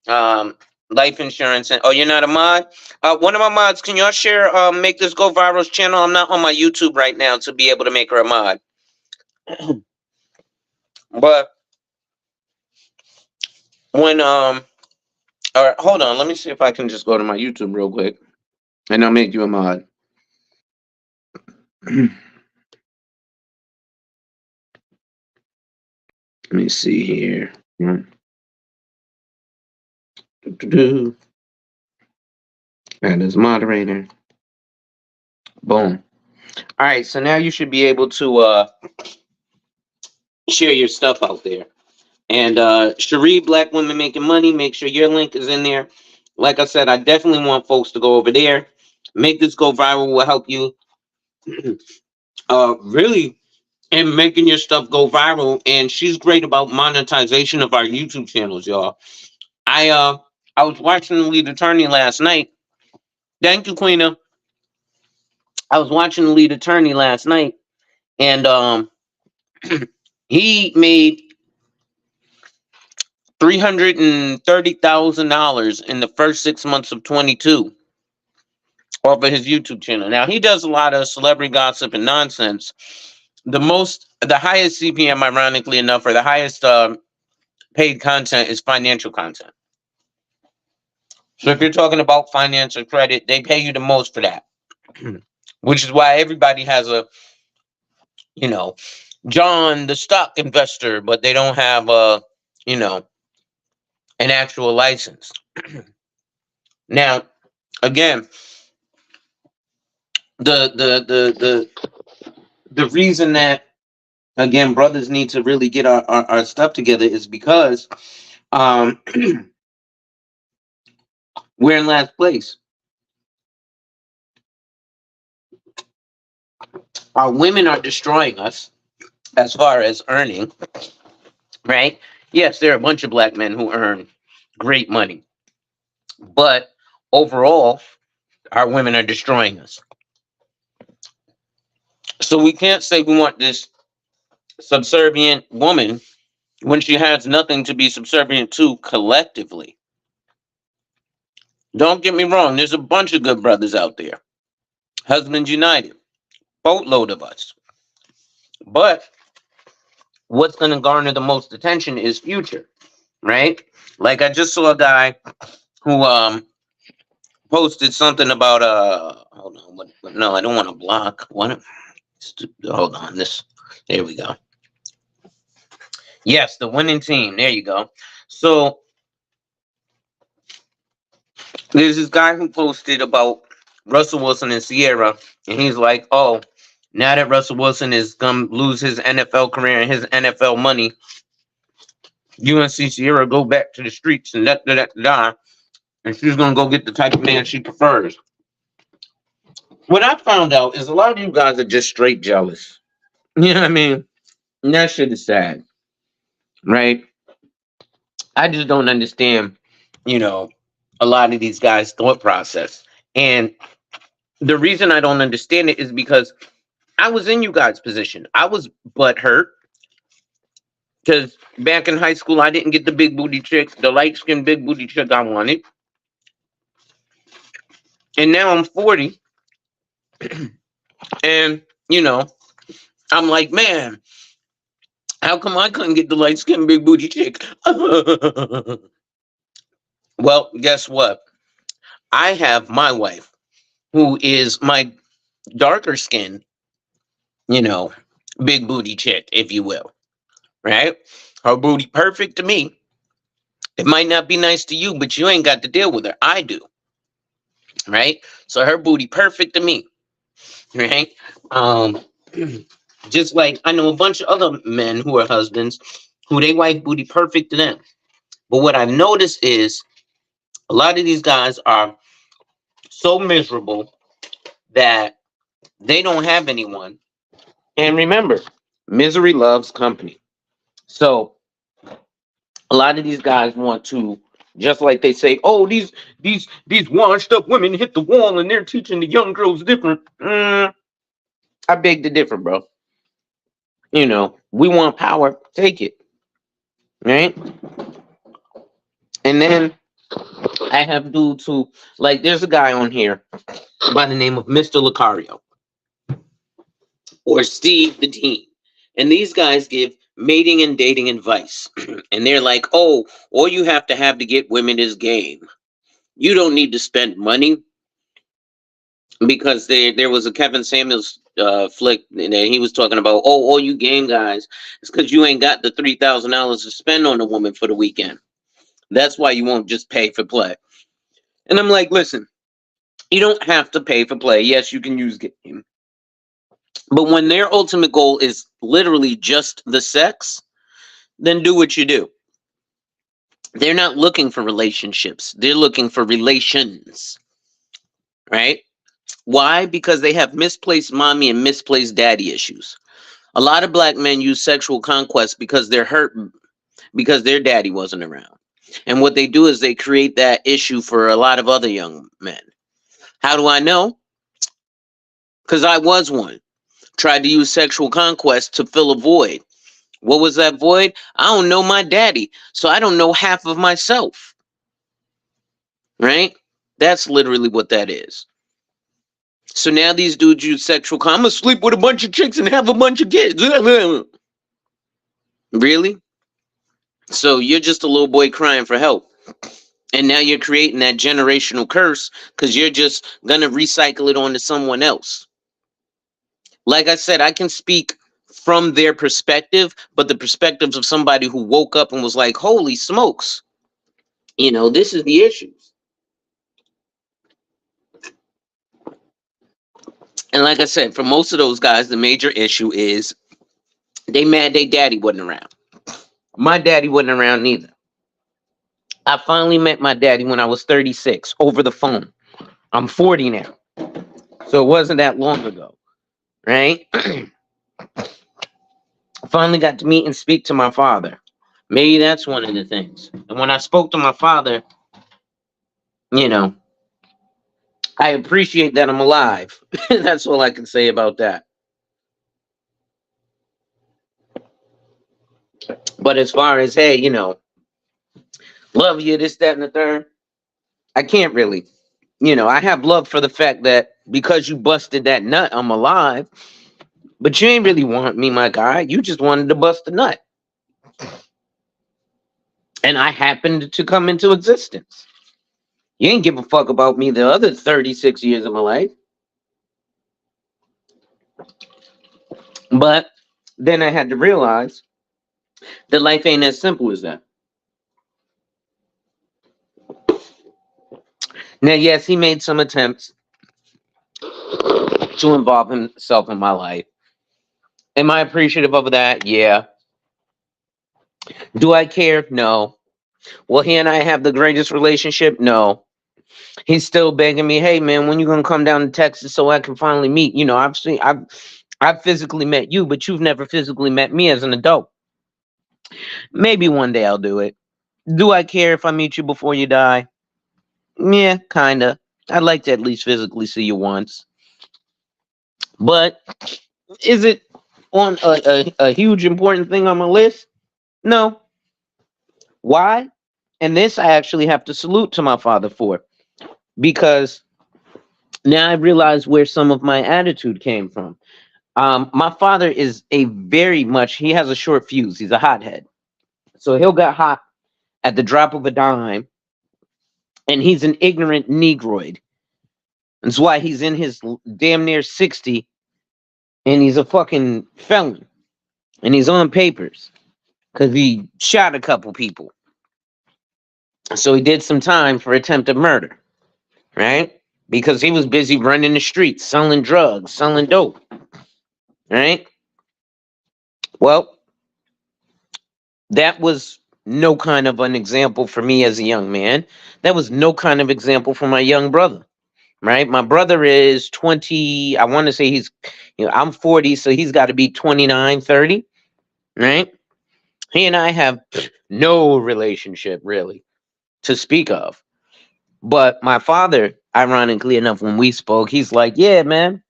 um, life insurance. And oh, you're not a mod. One of my mods, can y'all share? Make this go viral's channel. I'm not on my YouTube right now to be able to make her a mod. But when all right, hold on. Let me see if I can just go to my YouTube real quick, and I'll make you a mod. Let me see here. And as moderator. Boom. All right, so now you should be able to share your stuff out there. And Cherie, Black Women Making Money, make sure your link is in there. Like I said, I definitely want folks to go over there. Make this go viral will help you really in making your stuff go viral. And she's great about monetization of our YouTube channels, y'all. I was watching the lead attorney last night. Thank you, Queena. I was watching the lead attorney last night, and he made $330,000 in the first 6 months of 22 off of his YouTube channel. Now he does a lot of celebrity gossip and nonsense. The highest CPM, ironically enough, or the highest paid content is financial content. So if you're talking about finance or credit, they pay you the most for that, which is why everybody has a, you know, John the stock investor, but they don't have a, you know, an actual license. Now, again, the reason that again brothers need to really get our stuff together is because um we're in last place. Our women are destroying us as far as earning, right? Yes, there are a bunch of black men who earn great money, but overall, our women are destroying us. So we can't say we want this subservient woman when she has nothing to be subservient to collectively. Don't get me wrong, there's a bunch of good brothers out there. Husbands United, boatload of us. But what's going to garner the most attention is future, right? Like I just saw a guy who posted something about hold on, no, I don't want to block. Hold on, this, here we go. Yes, the winning team. There you go. So there's this guy who posted about Russell Wilson and Sierra, and he's like, "Oh, now that Russell Wilson is gonna lose his NFL career and his NFL money, UNC Sierra go back to the streets and da, and she's gonna go get the type of man she prefers." What I found out is a lot of you guys are just straight jealous. You know what I mean? And that shit is sad, right? I just don't understand, you know, a lot of these guys' thought process. And the reason I don't understand it is because I was in you guys' position. I was butt hurt because back in high school, I didn't get the big booty chick, the light skinned big booty chick I wanted. And now I'm 40. And, you know, I'm like, man, how come I couldn't get the light skinned big booty chick? Well, guess what? I have my wife, who is my darker skin, you know, big booty chick, if you will, right? Her booty perfect to me. It might not be nice to you, but you ain't got to deal with her. I do, right? So her booty perfect to me, right? Um, just like I know a bunch of other men who are husbands who they wife booty perfect to them. But what I've noticed is a lot of these guys are so miserable that they don't have anyone. And remember, misery loves company. So a lot of these guys want to, just like they say, oh, these washed up women hit the wall and they're teaching the young girls different. I beg to differ, bro. You know, we want power, take it, right? And then I have dudes who, like, there's a guy on here by the name of Mr. Lucario or Steve the Teen. And these guys give mating and dating advice. And they're like, oh, all you have to have to get women is game. You don't need to spend money, because there was a Kevin Samuels flick, and he was talking about, oh, all you game guys, it's because you ain't got the $3,000 to spend on a woman for the weekend. That's why you won't just pay for play. And I'm like, listen, you don't have to pay for play. Yes, you can use game, but when their ultimate goal is literally just the sex, then do what you do. They're not looking for relationships. They're looking for relations, right? Why? Because they have misplaced mommy and misplaced daddy issues. A lot of black men use sexual conquest because they're hurt because their daddy wasn't around. And what they do is they create that issue for a lot of other young men. How do I know? Because I was one. Tried to use sexual conquest to fill a void. What was that void? I don't know my daddy, so I don't know half of myself. Right? That's literally what that is. So now these dudes use sexual I'm gonna sleep with a bunch of chicks and have a bunch of kids. Really? So you're just a little boy crying for help. And now you're creating that generational curse because you're just gonna recycle it onto someone else. Like I said, I can speak from their perspective, but the perspectives of somebody who woke up and was like, holy smokes, this is the issues. And like I said, for most of those guys, the major issue is they mad their daddy wasn't around. My daddy wasn't around neither. I finally met my daddy when I was 36 over the phone. I'm 40 now. So it wasn't that long ago. right? Finally got to meet and speak to my father. Maybe that's one of the things. And when I spoke to my father, you know, I appreciate that I'm alive. That's all I can say about that. But as far as, hey, love you, this, that, and the third, I can't really. I have love for the fact that because you busted that nut, I'm alive. But you ain't really want me, my guy. You just wanted to bust a nut. And I happened to come into existence. You ain't give a fuck about me the other 36 years of my life. But then I had to realize that life ain't as simple as that. Now, yes, he made some attempts to involve himself in my life. Am I appreciative of that? Yeah. Do I care? No. Will he and I have the greatest relationship? No. He's still begging me, hey man, when you gonna come down to Texas so I can finally meet? I've physically met you, but you've never physically met me as an adult. Maybe one day I'll do it. Do I care if I meet you before you die? Yeah, kinda. I'd like to at least physically see you once. But is it on a huge important thing on my list? No. Why? And this I actually have to salute to my father for, because now I realize where some of my attitude came from. My father is he has a short fuse. He's a hothead. So he'll get hot at the drop of a dime, and he's an ignorant negroid. That's why he's in his damn near 60, and he's a fucking felon, and he's on papers because he shot a couple people. So he did some time for attempted murder, right? Because he was busy running the streets, selling drugs, selling dope, right? Well, that was no kind of an example for me as a young man. That was no kind of example for my young brother, right? My brother is 20. I want to say I'm 40, so he's got to be 29, 30, right? He and I have no relationship really to speak of. But my father, ironically enough, when we spoke, he's like, yeah, man,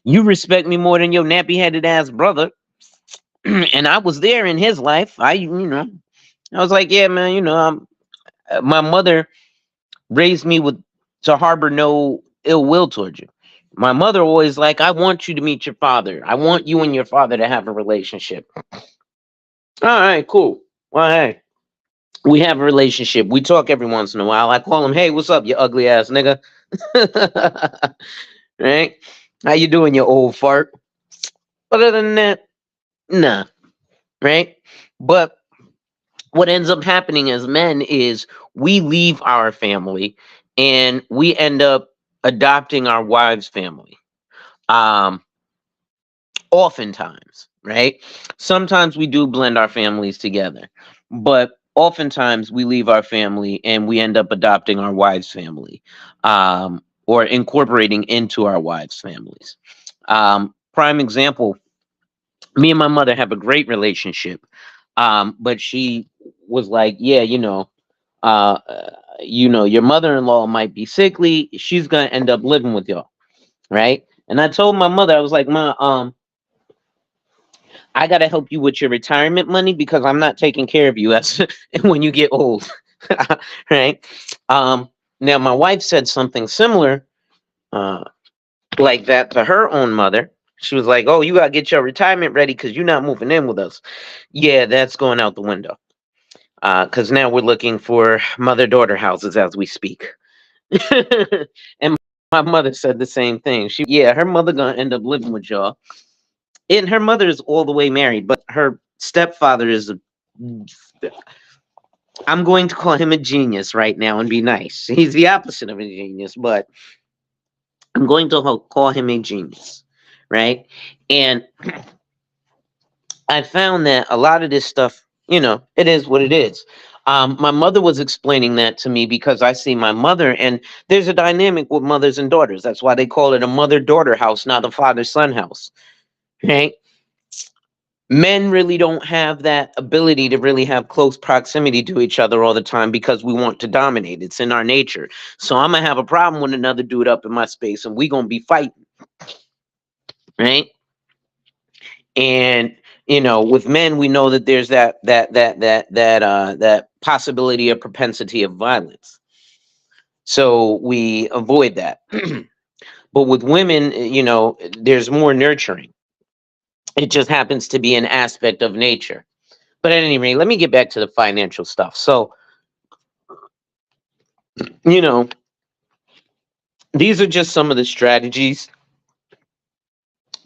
you respect me more than your nappy headed ass brother. And I was there in his life. I was like, yeah, man, my mother raised me to harbor no ill will towards you. My mother always like, I want you to meet your father. I want you and your father to have a relationship. All right, cool. Well, hey, we have a relationship. We talk every once in a while. I call him, hey, what's up, you ugly ass nigga? Right? How you doing, you old fart? Other than that, nah. Right? But what ends up happening as men is we leave our family and we end up adopting our wives' family. Um, Oftentimes, right? Sometimes we do blend our families together, but oftentimes we leave our family and we end up adopting our wives' family, or incorporating into our wives' families. Prime example, me and my mother have a great relationship, but she was like, yeah, uh, your mother-in-law might be sickly. She's gonna end up living with y'all, right? And I told my mother, I was like, Ma, I gotta help you with your retirement money because I'm not taking care of you as when you get old, right? Now my wife said something similar, uh, like that to her own mother. She was like, "Oh, you gotta get your retirement ready because you're not moving in with us." Yeah, that's going out the window. Because now we're looking for mother-daughter houses as we speak. And my mother said the same thing. Yeah, her mother gonna end up living with y'all, and her mother is all the way married, but her stepfather is I'm going to call him a genius right now and be nice. He's the opposite of a genius, but I'm going to call him a genius, right? And I found that a lot of this stuff, it is what it is. My mother was explaining that to me because I see my mother, and there's a dynamic with mothers and daughters. That's why they call it a mother-daughter house, not a father-son house. Right? Men really don't have that ability to really have close proximity to each other all the time because we want to dominate. It's in our nature. So I'm gonna have a problem with another dude up in my space, and we gonna be fighting, right? And with men, we know that there's that possibility of propensity of violence. So we avoid that. But with women, there's more nurturing. It just happens to be an aspect of nature. But at any rate, let me get back to the financial stuff. So, you know, these are just some of the strategies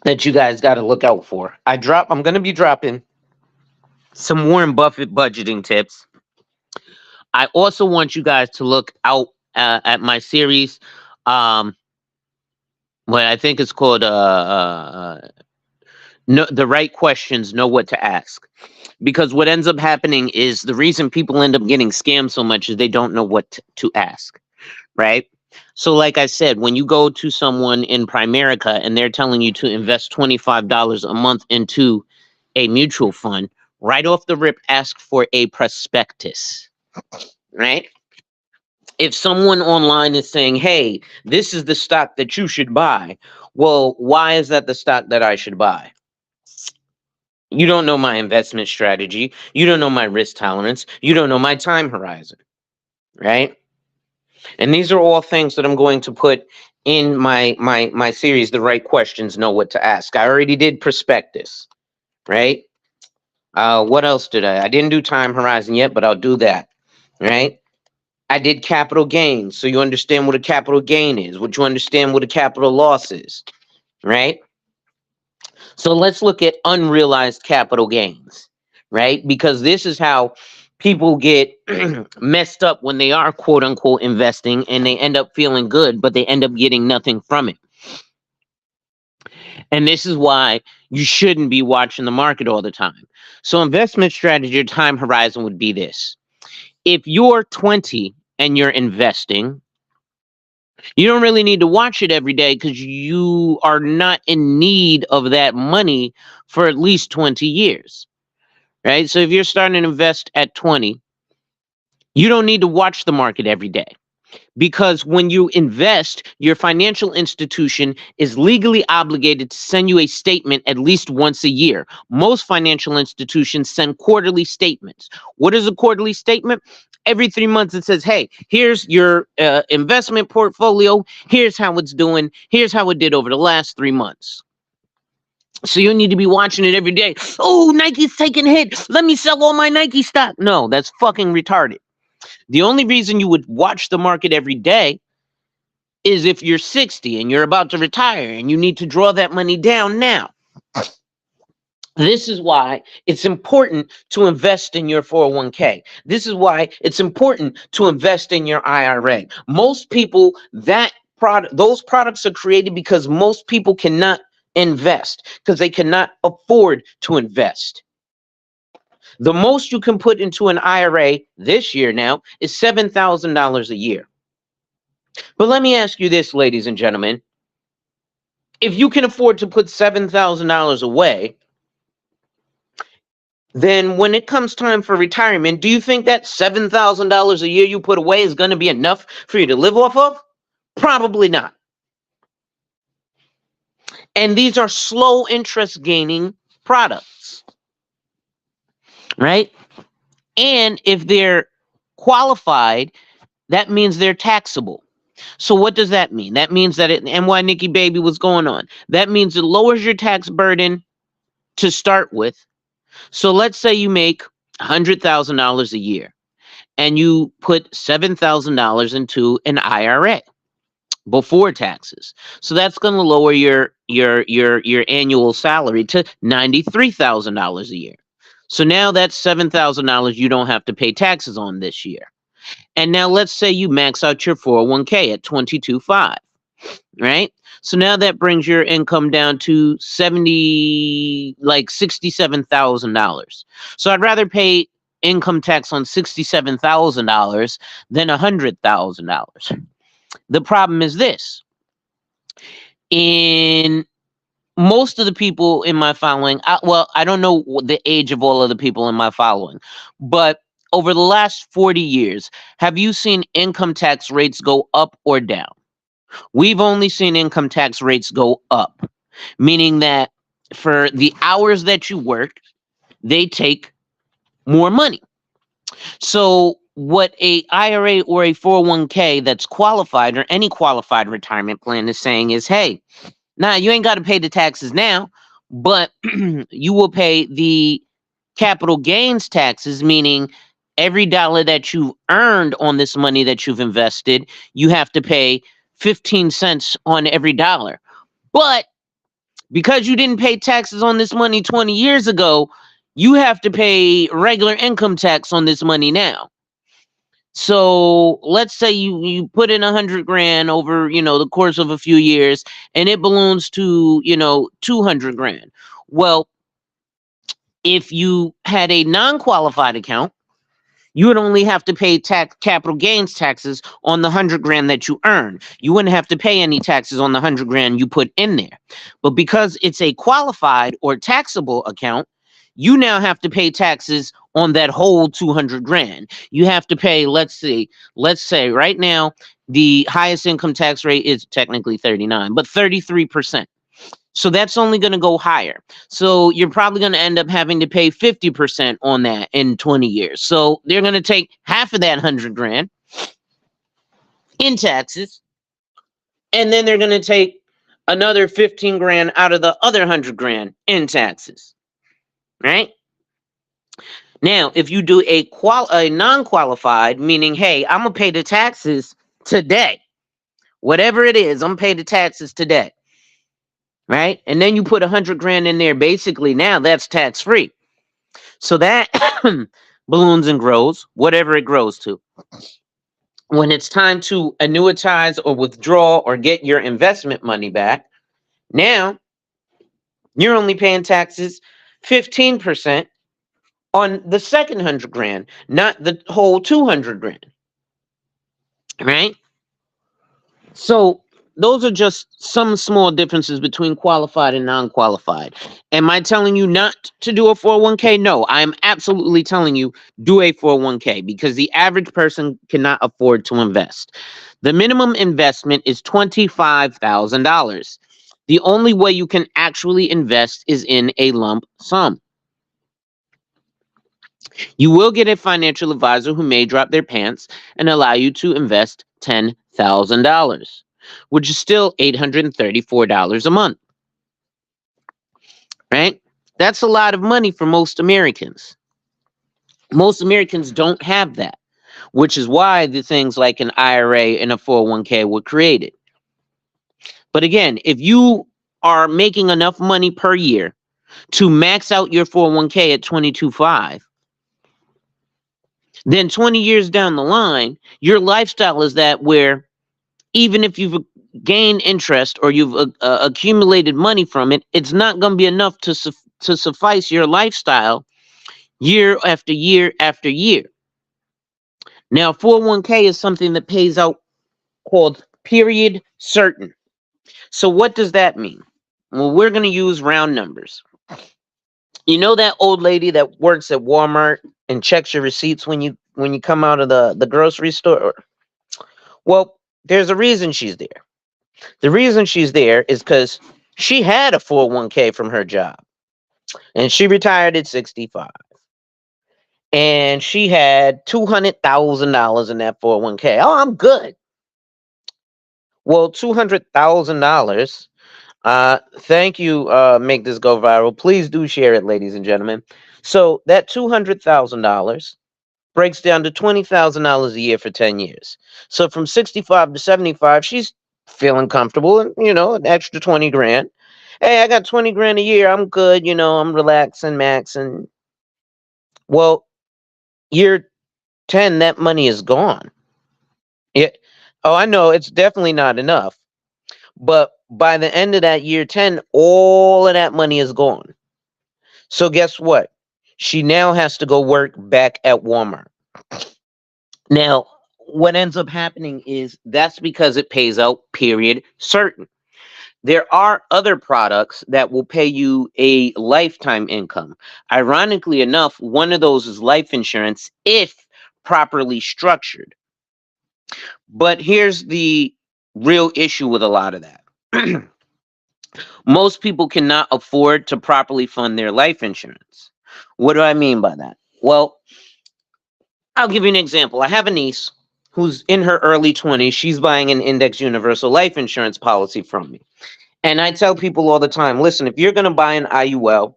that you guys got to look out for. I'm going to be dropping some Warren Buffett budgeting tips. I also want you guys to look out at my series. What I think it's called no, the right questions, know what to ask. Because what ends up happening is the reason people end up getting scammed so much is they don't know what to ask, right? So like I said, when you go to someone in Primerica and they're telling you to invest $25 a month into a mutual fund, right off the rip, ask for a prospectus, right? If someone online is saying, hey, this is the stock that you should buy, well, why is that the stock that I should buy? You don't know my investment strategy. You don't know my risk tolerance. You don't know my time horizon, right? And these are all things that I'm going to put in my series, The Right Questions, Know What to Ask. I already did prospectus, right? What else did I? I didn't do time horizon yet, but I'll do that, right? I did capital gains, so you understand what a capital gain is, what you understand what a capital loss is, right? So let's look at unrealized capital gains, right? Because this is how people get messed up when they are quote unquote investing and they end up feeling good, but they end up getting nothing from it. And this is why you shouldn't be watching the market all the time. So, investment strategy or time horizon would be this: if you're 20 and you're investing, you don't really need to watch it every day because you are not in need of that money for at least 20 years, right? So if you're starting to invest at 20, you don't need to watch the market every day because when you invest, your financial institution is legally obligated to send you a statement at least once a year. Most financial institutions send quarterly statements. What is a quarterly statement? Every 3 months, it says, hey, here's your investment portfolio. Here's how it's doing. Here's how it did over the last 3 months. So you need to be watching it every day. Oh, Nike's taking a hit. Let me sell all my Nike stock. No, that's fucking retarded. The only reason you would watch the market every day is if you're 60 and you're about to retire and you need to draw that money down now. This is why it's important to invest in your 401k. This is why it's important to invest in your IRA. Most people, those products are created because most people cannot invest because they cannot afford to invest. The most you can put into an IRA this year now is $7,000 a year. But let me ask you this, ladies and gentlemen. If you can afford to put $7,000 away, then when it comes time for retirement, do you think that $7,000 a year you put away is going to be enough for you to live off of? Probably not. And these are slow interest gaining products, right? And if they're qualified, that means they're taxable. So what does that mean? That means that and why Nikki Baby was going on. That means it lowers your tax burden to start with. So let's say you make $100,000 a year and you put $7,000 into an IRA before taxes. So that's going to lower your annual salary to $93,000 a year. So now that's $7,000 you don't have to pay taxes on this year. And now let's say you max out your 401k at 22.5, right? So now that brings your income down to $67,000. So I'd rather pay income tax on $67,000 than $100,000. The problem is this: in most of the people in my following, well, I don't know the age of all of the people in my following, but over the last 40 years, have you seen income tax rates go up or down? We've only seen income tax rates go up, meaning that for the hours that you work, they take more money. So what a IRA or a 401k that's qualified, or any qualified retirement plan, is saying is, hey, now you ain't got to pay the taxes now, but you will pay the capital gains taxes, meaning every dollar that you've earned on this money that you've invested, you have to pay 15 cents on every dollar. But because you didn't pay taxes on this money 20 years ago, you have to pay regular income tax on this money now. So let's say you put in 100 grand over, the course of a few years, and it balloons to, 200 grand. Well, if you had a non-qualified account, you would only have to pay capital gains taxes on the 100 grand that you earn. You wouldn't have to pay any taxes on the 100 grand you put in there. But because it's a qualified or taxable account, you now have to pay taxes on that whole 200 grand. You have to pay, let's say right now, the highest income tax rate is technically 39, but 33%. So that's only going to go higher. So you're probably going to end up having to pay 50% on that in 20 years. So they're going to take half of that 100 grand in taxes, and then they're going to take another 15 grand out of the other 100 grand in taxes. Right? Now, if you do a non-qualified, meaning, hey, I'm going to pay the taxes today. Whatever it is, I'm going to pay the taxes today. Right? And then you put 100 grand in there. Basically, now that's tax free. So that balloons and grows, whatever it grows to. When it's time to annuitize or withdraw or get your investment money back, now you're only paying taxes 15% on the second 100 grand, not the whole 200 grand. Right? So those are just some small differences between qualified and non-qualified. Am I telling you not to do a 401k? No, I'm absolutely telling you do a 401k, because the average person cannot afford to invest. The minimum investment is $25,000. The only way you can actually invest is in a lump sum. You will get a financial advisor who may drop their pants and allow you to invest $10,000, which is still $834 a month. Right? That's a lot of money for most Americans. Most Americans don't have that, which is why the things like an IRA and a 401k were created. But again, if you are making enough money per year to max out your 401k at 22.5, then 20 years down the line, your lifestyle is that where even if you've gained interest or you've accumulated money from it, it's not going to be enough to suffice your lifestyle year after year after year. Now, 401k is something that pays out called period certain. So what does that mean? Well, we're going to use round numbers. You know that old lady that works at Walmart and checks your receipts when you come out of the grocery store? Well, there's a reason she's there. The reason she's there is because she had a 401k from her job, and she retired at 65. And she had $200,000 in that 401k. Oh, I'm good. Well, $200,000. Thank you. Make this go viral. Please do share it, ladies and gentlemen. So that $200,000 breaks down to $20,000 a year for 10 years. So from 65 to 75, she's feeling comfortable, and an extra 20 grand. Hey, I got 20 grand a year. I'm good. I'm relaxing, maxing. Well, year 10, that money is gone. Yeah. Oh, I know it's definitely not enough. But by the end of that year 10, all of that money is gone. So guess what? She now has to go work back at Walmart. Now, what ends up happening is that's because it pays out period certain. There are other products that will pay you a lifetime income. Ironically enough, one of those is life insurance if properly structured. But here's the real issue with a lot of that. Most people cannot afford to properly fund their life insurance. What do I mean by that? Well, I'll give you an example. I have a niece who's in her early 20s. She's buying an index universal life insurance policy from me. And I tell people all the time, listen, if you're going to buy an IUL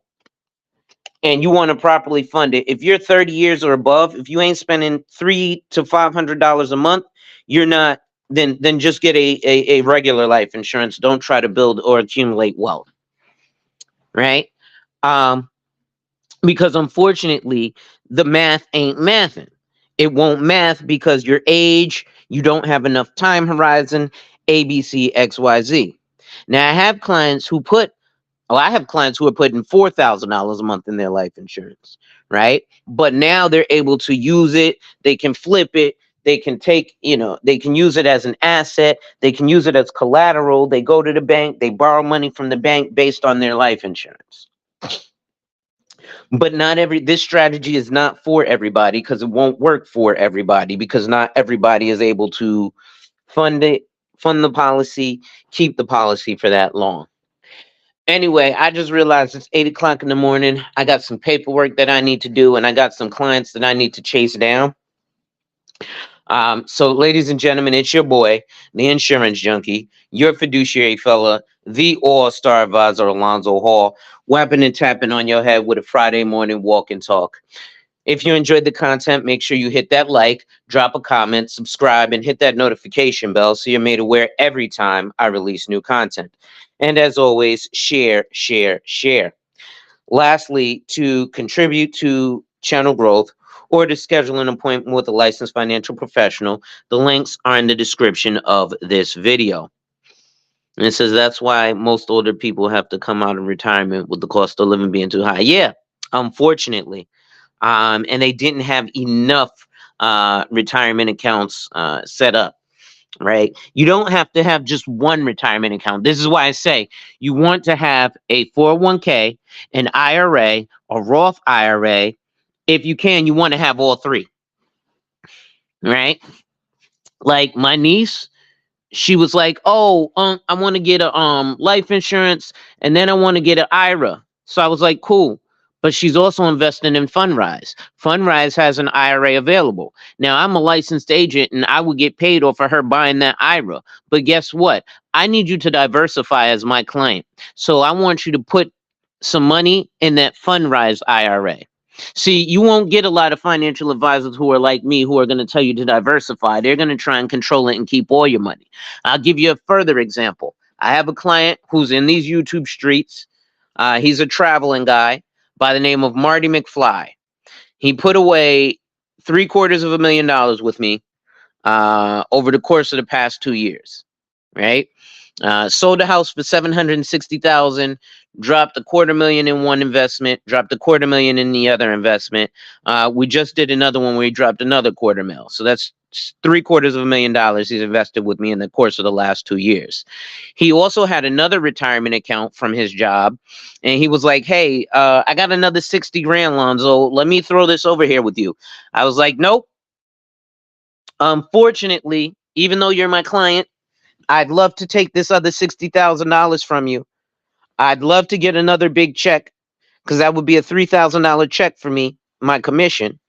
and you want to properly fund it, if you're 30 years or above, if you ain't spending $300 to $500 a month, you're not, then just get a regular life insurance. Don't try to build or accumulate wealth, right? Um, because unfortunately, the math ain't mathing. It won't math because your age, you don't have enough time horizon, A, B, C, X, Y, Z. Now, I have clients who are putting $4,000 a month in their life insurance, right? But now they're able to use it. They can flip it. They can they can use it as an asset. They can use it as collateral. They go to the bank. They borrow money from the bank based on their life insurance. But this strategy is not for everybody because it won't work for everybody because not everybody is able to fund it, fund the policy, keep the policy for that long. Anyway, I just realized it's 8 o'clock in the morning. I got some paperwork that I need to do, and I got some clients that I need to chase down. So, ladies and gentlemen, it's your boy, the insurance junkie, your fiduciary fella, the all-star advisor, Alonzo Hall, whapping and tapping on your head with a Friday morning walk and talk. If you enjoyed the content, make sure you hit that like, drop a comment, subscribe, and hit that notification bell so you're made aware every time I release new content. And as always, share, share, share. Lastly, to contribute to channel growth or to schedule an appointment with a licensed financial professional, the links are in the description of this video. And it says that's why most older people have to come out of retirement with the cost of living being too high. Yeah, unfortunately. And they didn't have enough retirement accounts set up. Right? You don't have to have just one retirement account. This is why I say you want to have a 401k, an IRA, a Roth IRA. If you can, you want to have all three. Right? Like my niece, she was like, "Oh, I want to get a life insurance and then I want to get an IRA." So I was like, "Cool." But she's also investing in Fundrise. Fundrise has an IRA available. Now, I'm a licensed agent and I would get paid off of her buying that IRA. But guess what? I need you to diversify as my client. So I want you to put some money in that Fundrise IRA. See, you won't get a lot of financial advisors who are like me who are going to tell you to diversify. They're going to try and control it and keep all your money. I'll give you a further example. I have a client who's in these YouTube streets. He's a traveling guy by the name of Marty McFly. He put away $750,000 with me over the course of the past 2 years, right? Sold the house for $760,000, dropped $250,000 in one investment, dropped $250,000 in the other investment. We just did another one where he dropped another $250,000. So that's $750,000 he's invested with me in the course of the last 2 years. He also had another retirement account from his job, and he was like, "Hey, I got another 60 grand, Lonzo. Let me throw this over here with you." I was like, "Nope. Unfortunately, even though you're my client, I'd love to take this other $60,000 from you. I'd love to get another big check because that would be a $3,000 check for me, my commission,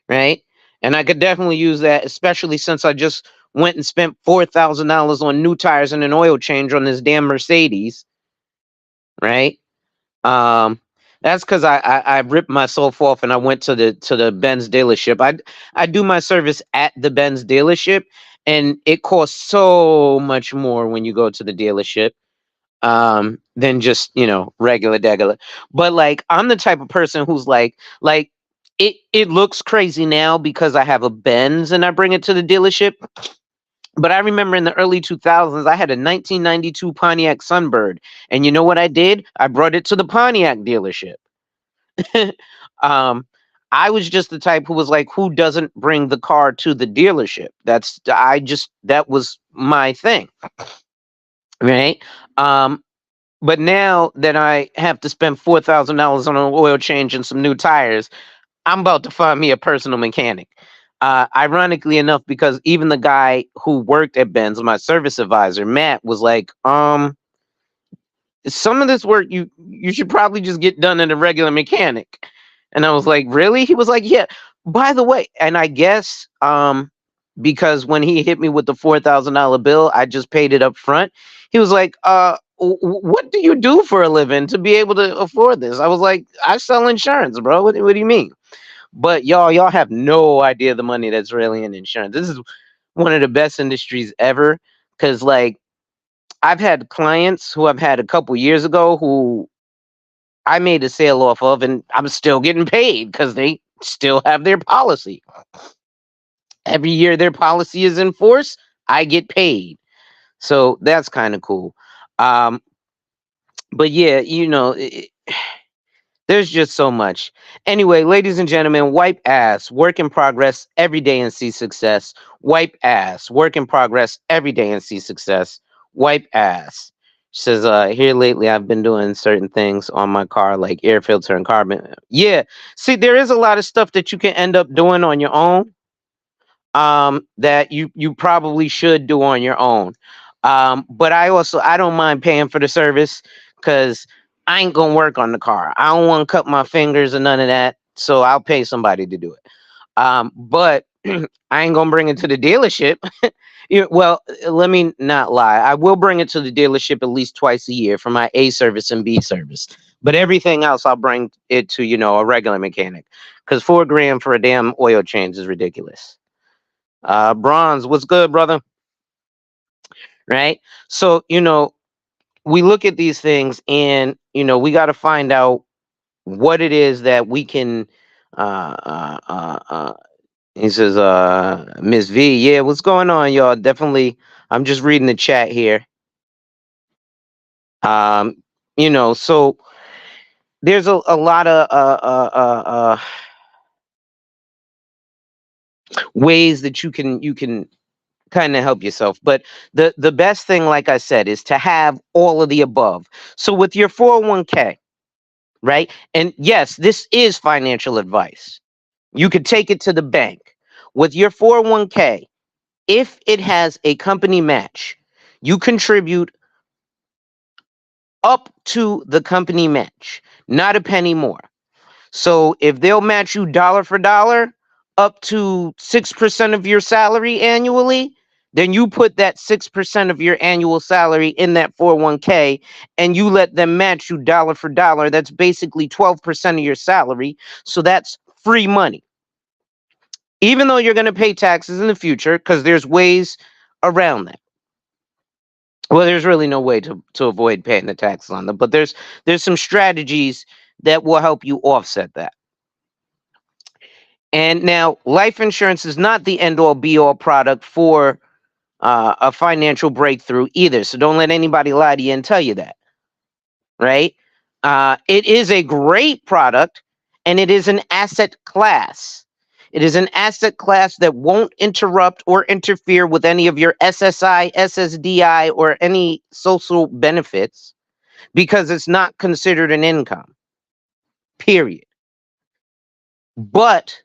right? And I could definitely use that, especially since I just went and spent $4,000 on new tires and an oil change on this damn Mercedes, right? Um, that's because I ripped myself off and I went to the Benz dealership. I do my service at the Benz dealership, and it costs so much more when you go to the dealership than just regular degular. But like I'm the type of person who's like it looks crazy now because I have a Benz and I bring it to the dealership. But I remember in the early 2000s, I had a 1992 Pontiac Sunbird. And you know what I did? I brought it to the Pontiac dealership. Um, I was just the type who was like, who doesn't bring the car to the dealership? That was my thing, right? Um, but now that I have to spend $4,000 on an oil change and some new tires, I'm about to find me a personal mechanic. Ironically enough, because even the guy who worked at Benz, my service advisor, Matt, was like, some of this work you should probably just get done at a regular mechanic. And I was like, really? He was like, yeah. By the way, and I guess because when he hit me with the $4,000 bill, I just paid it up front. He was like, what do you do for a living to be able to afford this? I was like, I sell insurance, bro. What do you mean? But y'all have no idea the money that's really in insurance. This is one of the best industries ever. Cause like I've had clients who I've had a couple years ago who I made a sale off of, and I'm still getting paid because they still have their policy. Every year their policy is in force, I get paid. So that's kind of cool. Um, but yeah, there's just so much. Anyway, ladies and gentlemen, wipe ass, work in progress every day and see success. Wipe ass, work in progress every day and see success. Wipe ass. She says, here lately I've been doing certain things on my car, like air filter and carbon. Yeah. See, there is a lot of stuff that you can end up doing on your own, that you probably should do on your own. But I don't mind paying for the service because I ain't gonna work on the car. I don't want to cut my fingers or none of that, so I'll pay somebody to do it. But I ain't gonna bring it to the dealership. Well, let me not lie. I will bring it to the dealership at least twice a year for my A service and B service. But everything else, I'll bring it to a regular mechanic, because $4 grand for a damn oil change is ridiculous. Bronze, what's good, brother? Right? So, we look at these things and, we got to find out what it is that we can. Uh, uh, uh, uh, he says, Miss V, yeah, what's going on, y'all? Definitely, I'm just reading the chat here. Um, so there's a lot of ways that you can kind of help yourself. But the best thing, like I said, is to have all of the above. So with your 401k, right? And yes, this is financial advice. You could take it to the bank. With your 401k, if it has a company match, you contribute up to the company match, not a penny more. So if they'll match you dollar for dollar up to 6% of your salary annually, then you put that 6% of your annual salary in that 401k and you let them match you dollar for dollar. That's basically 12% of your salary. So that's free money. Even though you're going to pay taxes in the future, because there's ways around that. Well, there's really no way to avoid paying the taxes on them, but there's some strategies that will help you offset that. And now, life insurance is not the end all be all product for a financial breakthrough either. So don't let anybody lie to you and tell you that, right? It is a great product, and it is an asset class. It is an asset class that won't interrupt or interfere with any of your SSI, SSDI, or any social benefits because it's not considered an income, period. But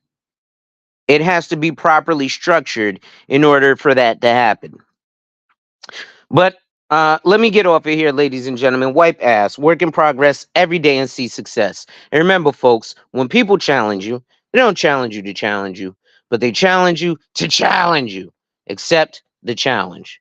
it has to be properly structured in order for that to happen. But let me get off of here, ladies and gentlemen. Wipe ass, work in progress every day and see success. And remember, folks, when people challenge you, they don't challenge you to challenge you, but they challenge you to challenge you. Accept the challenge.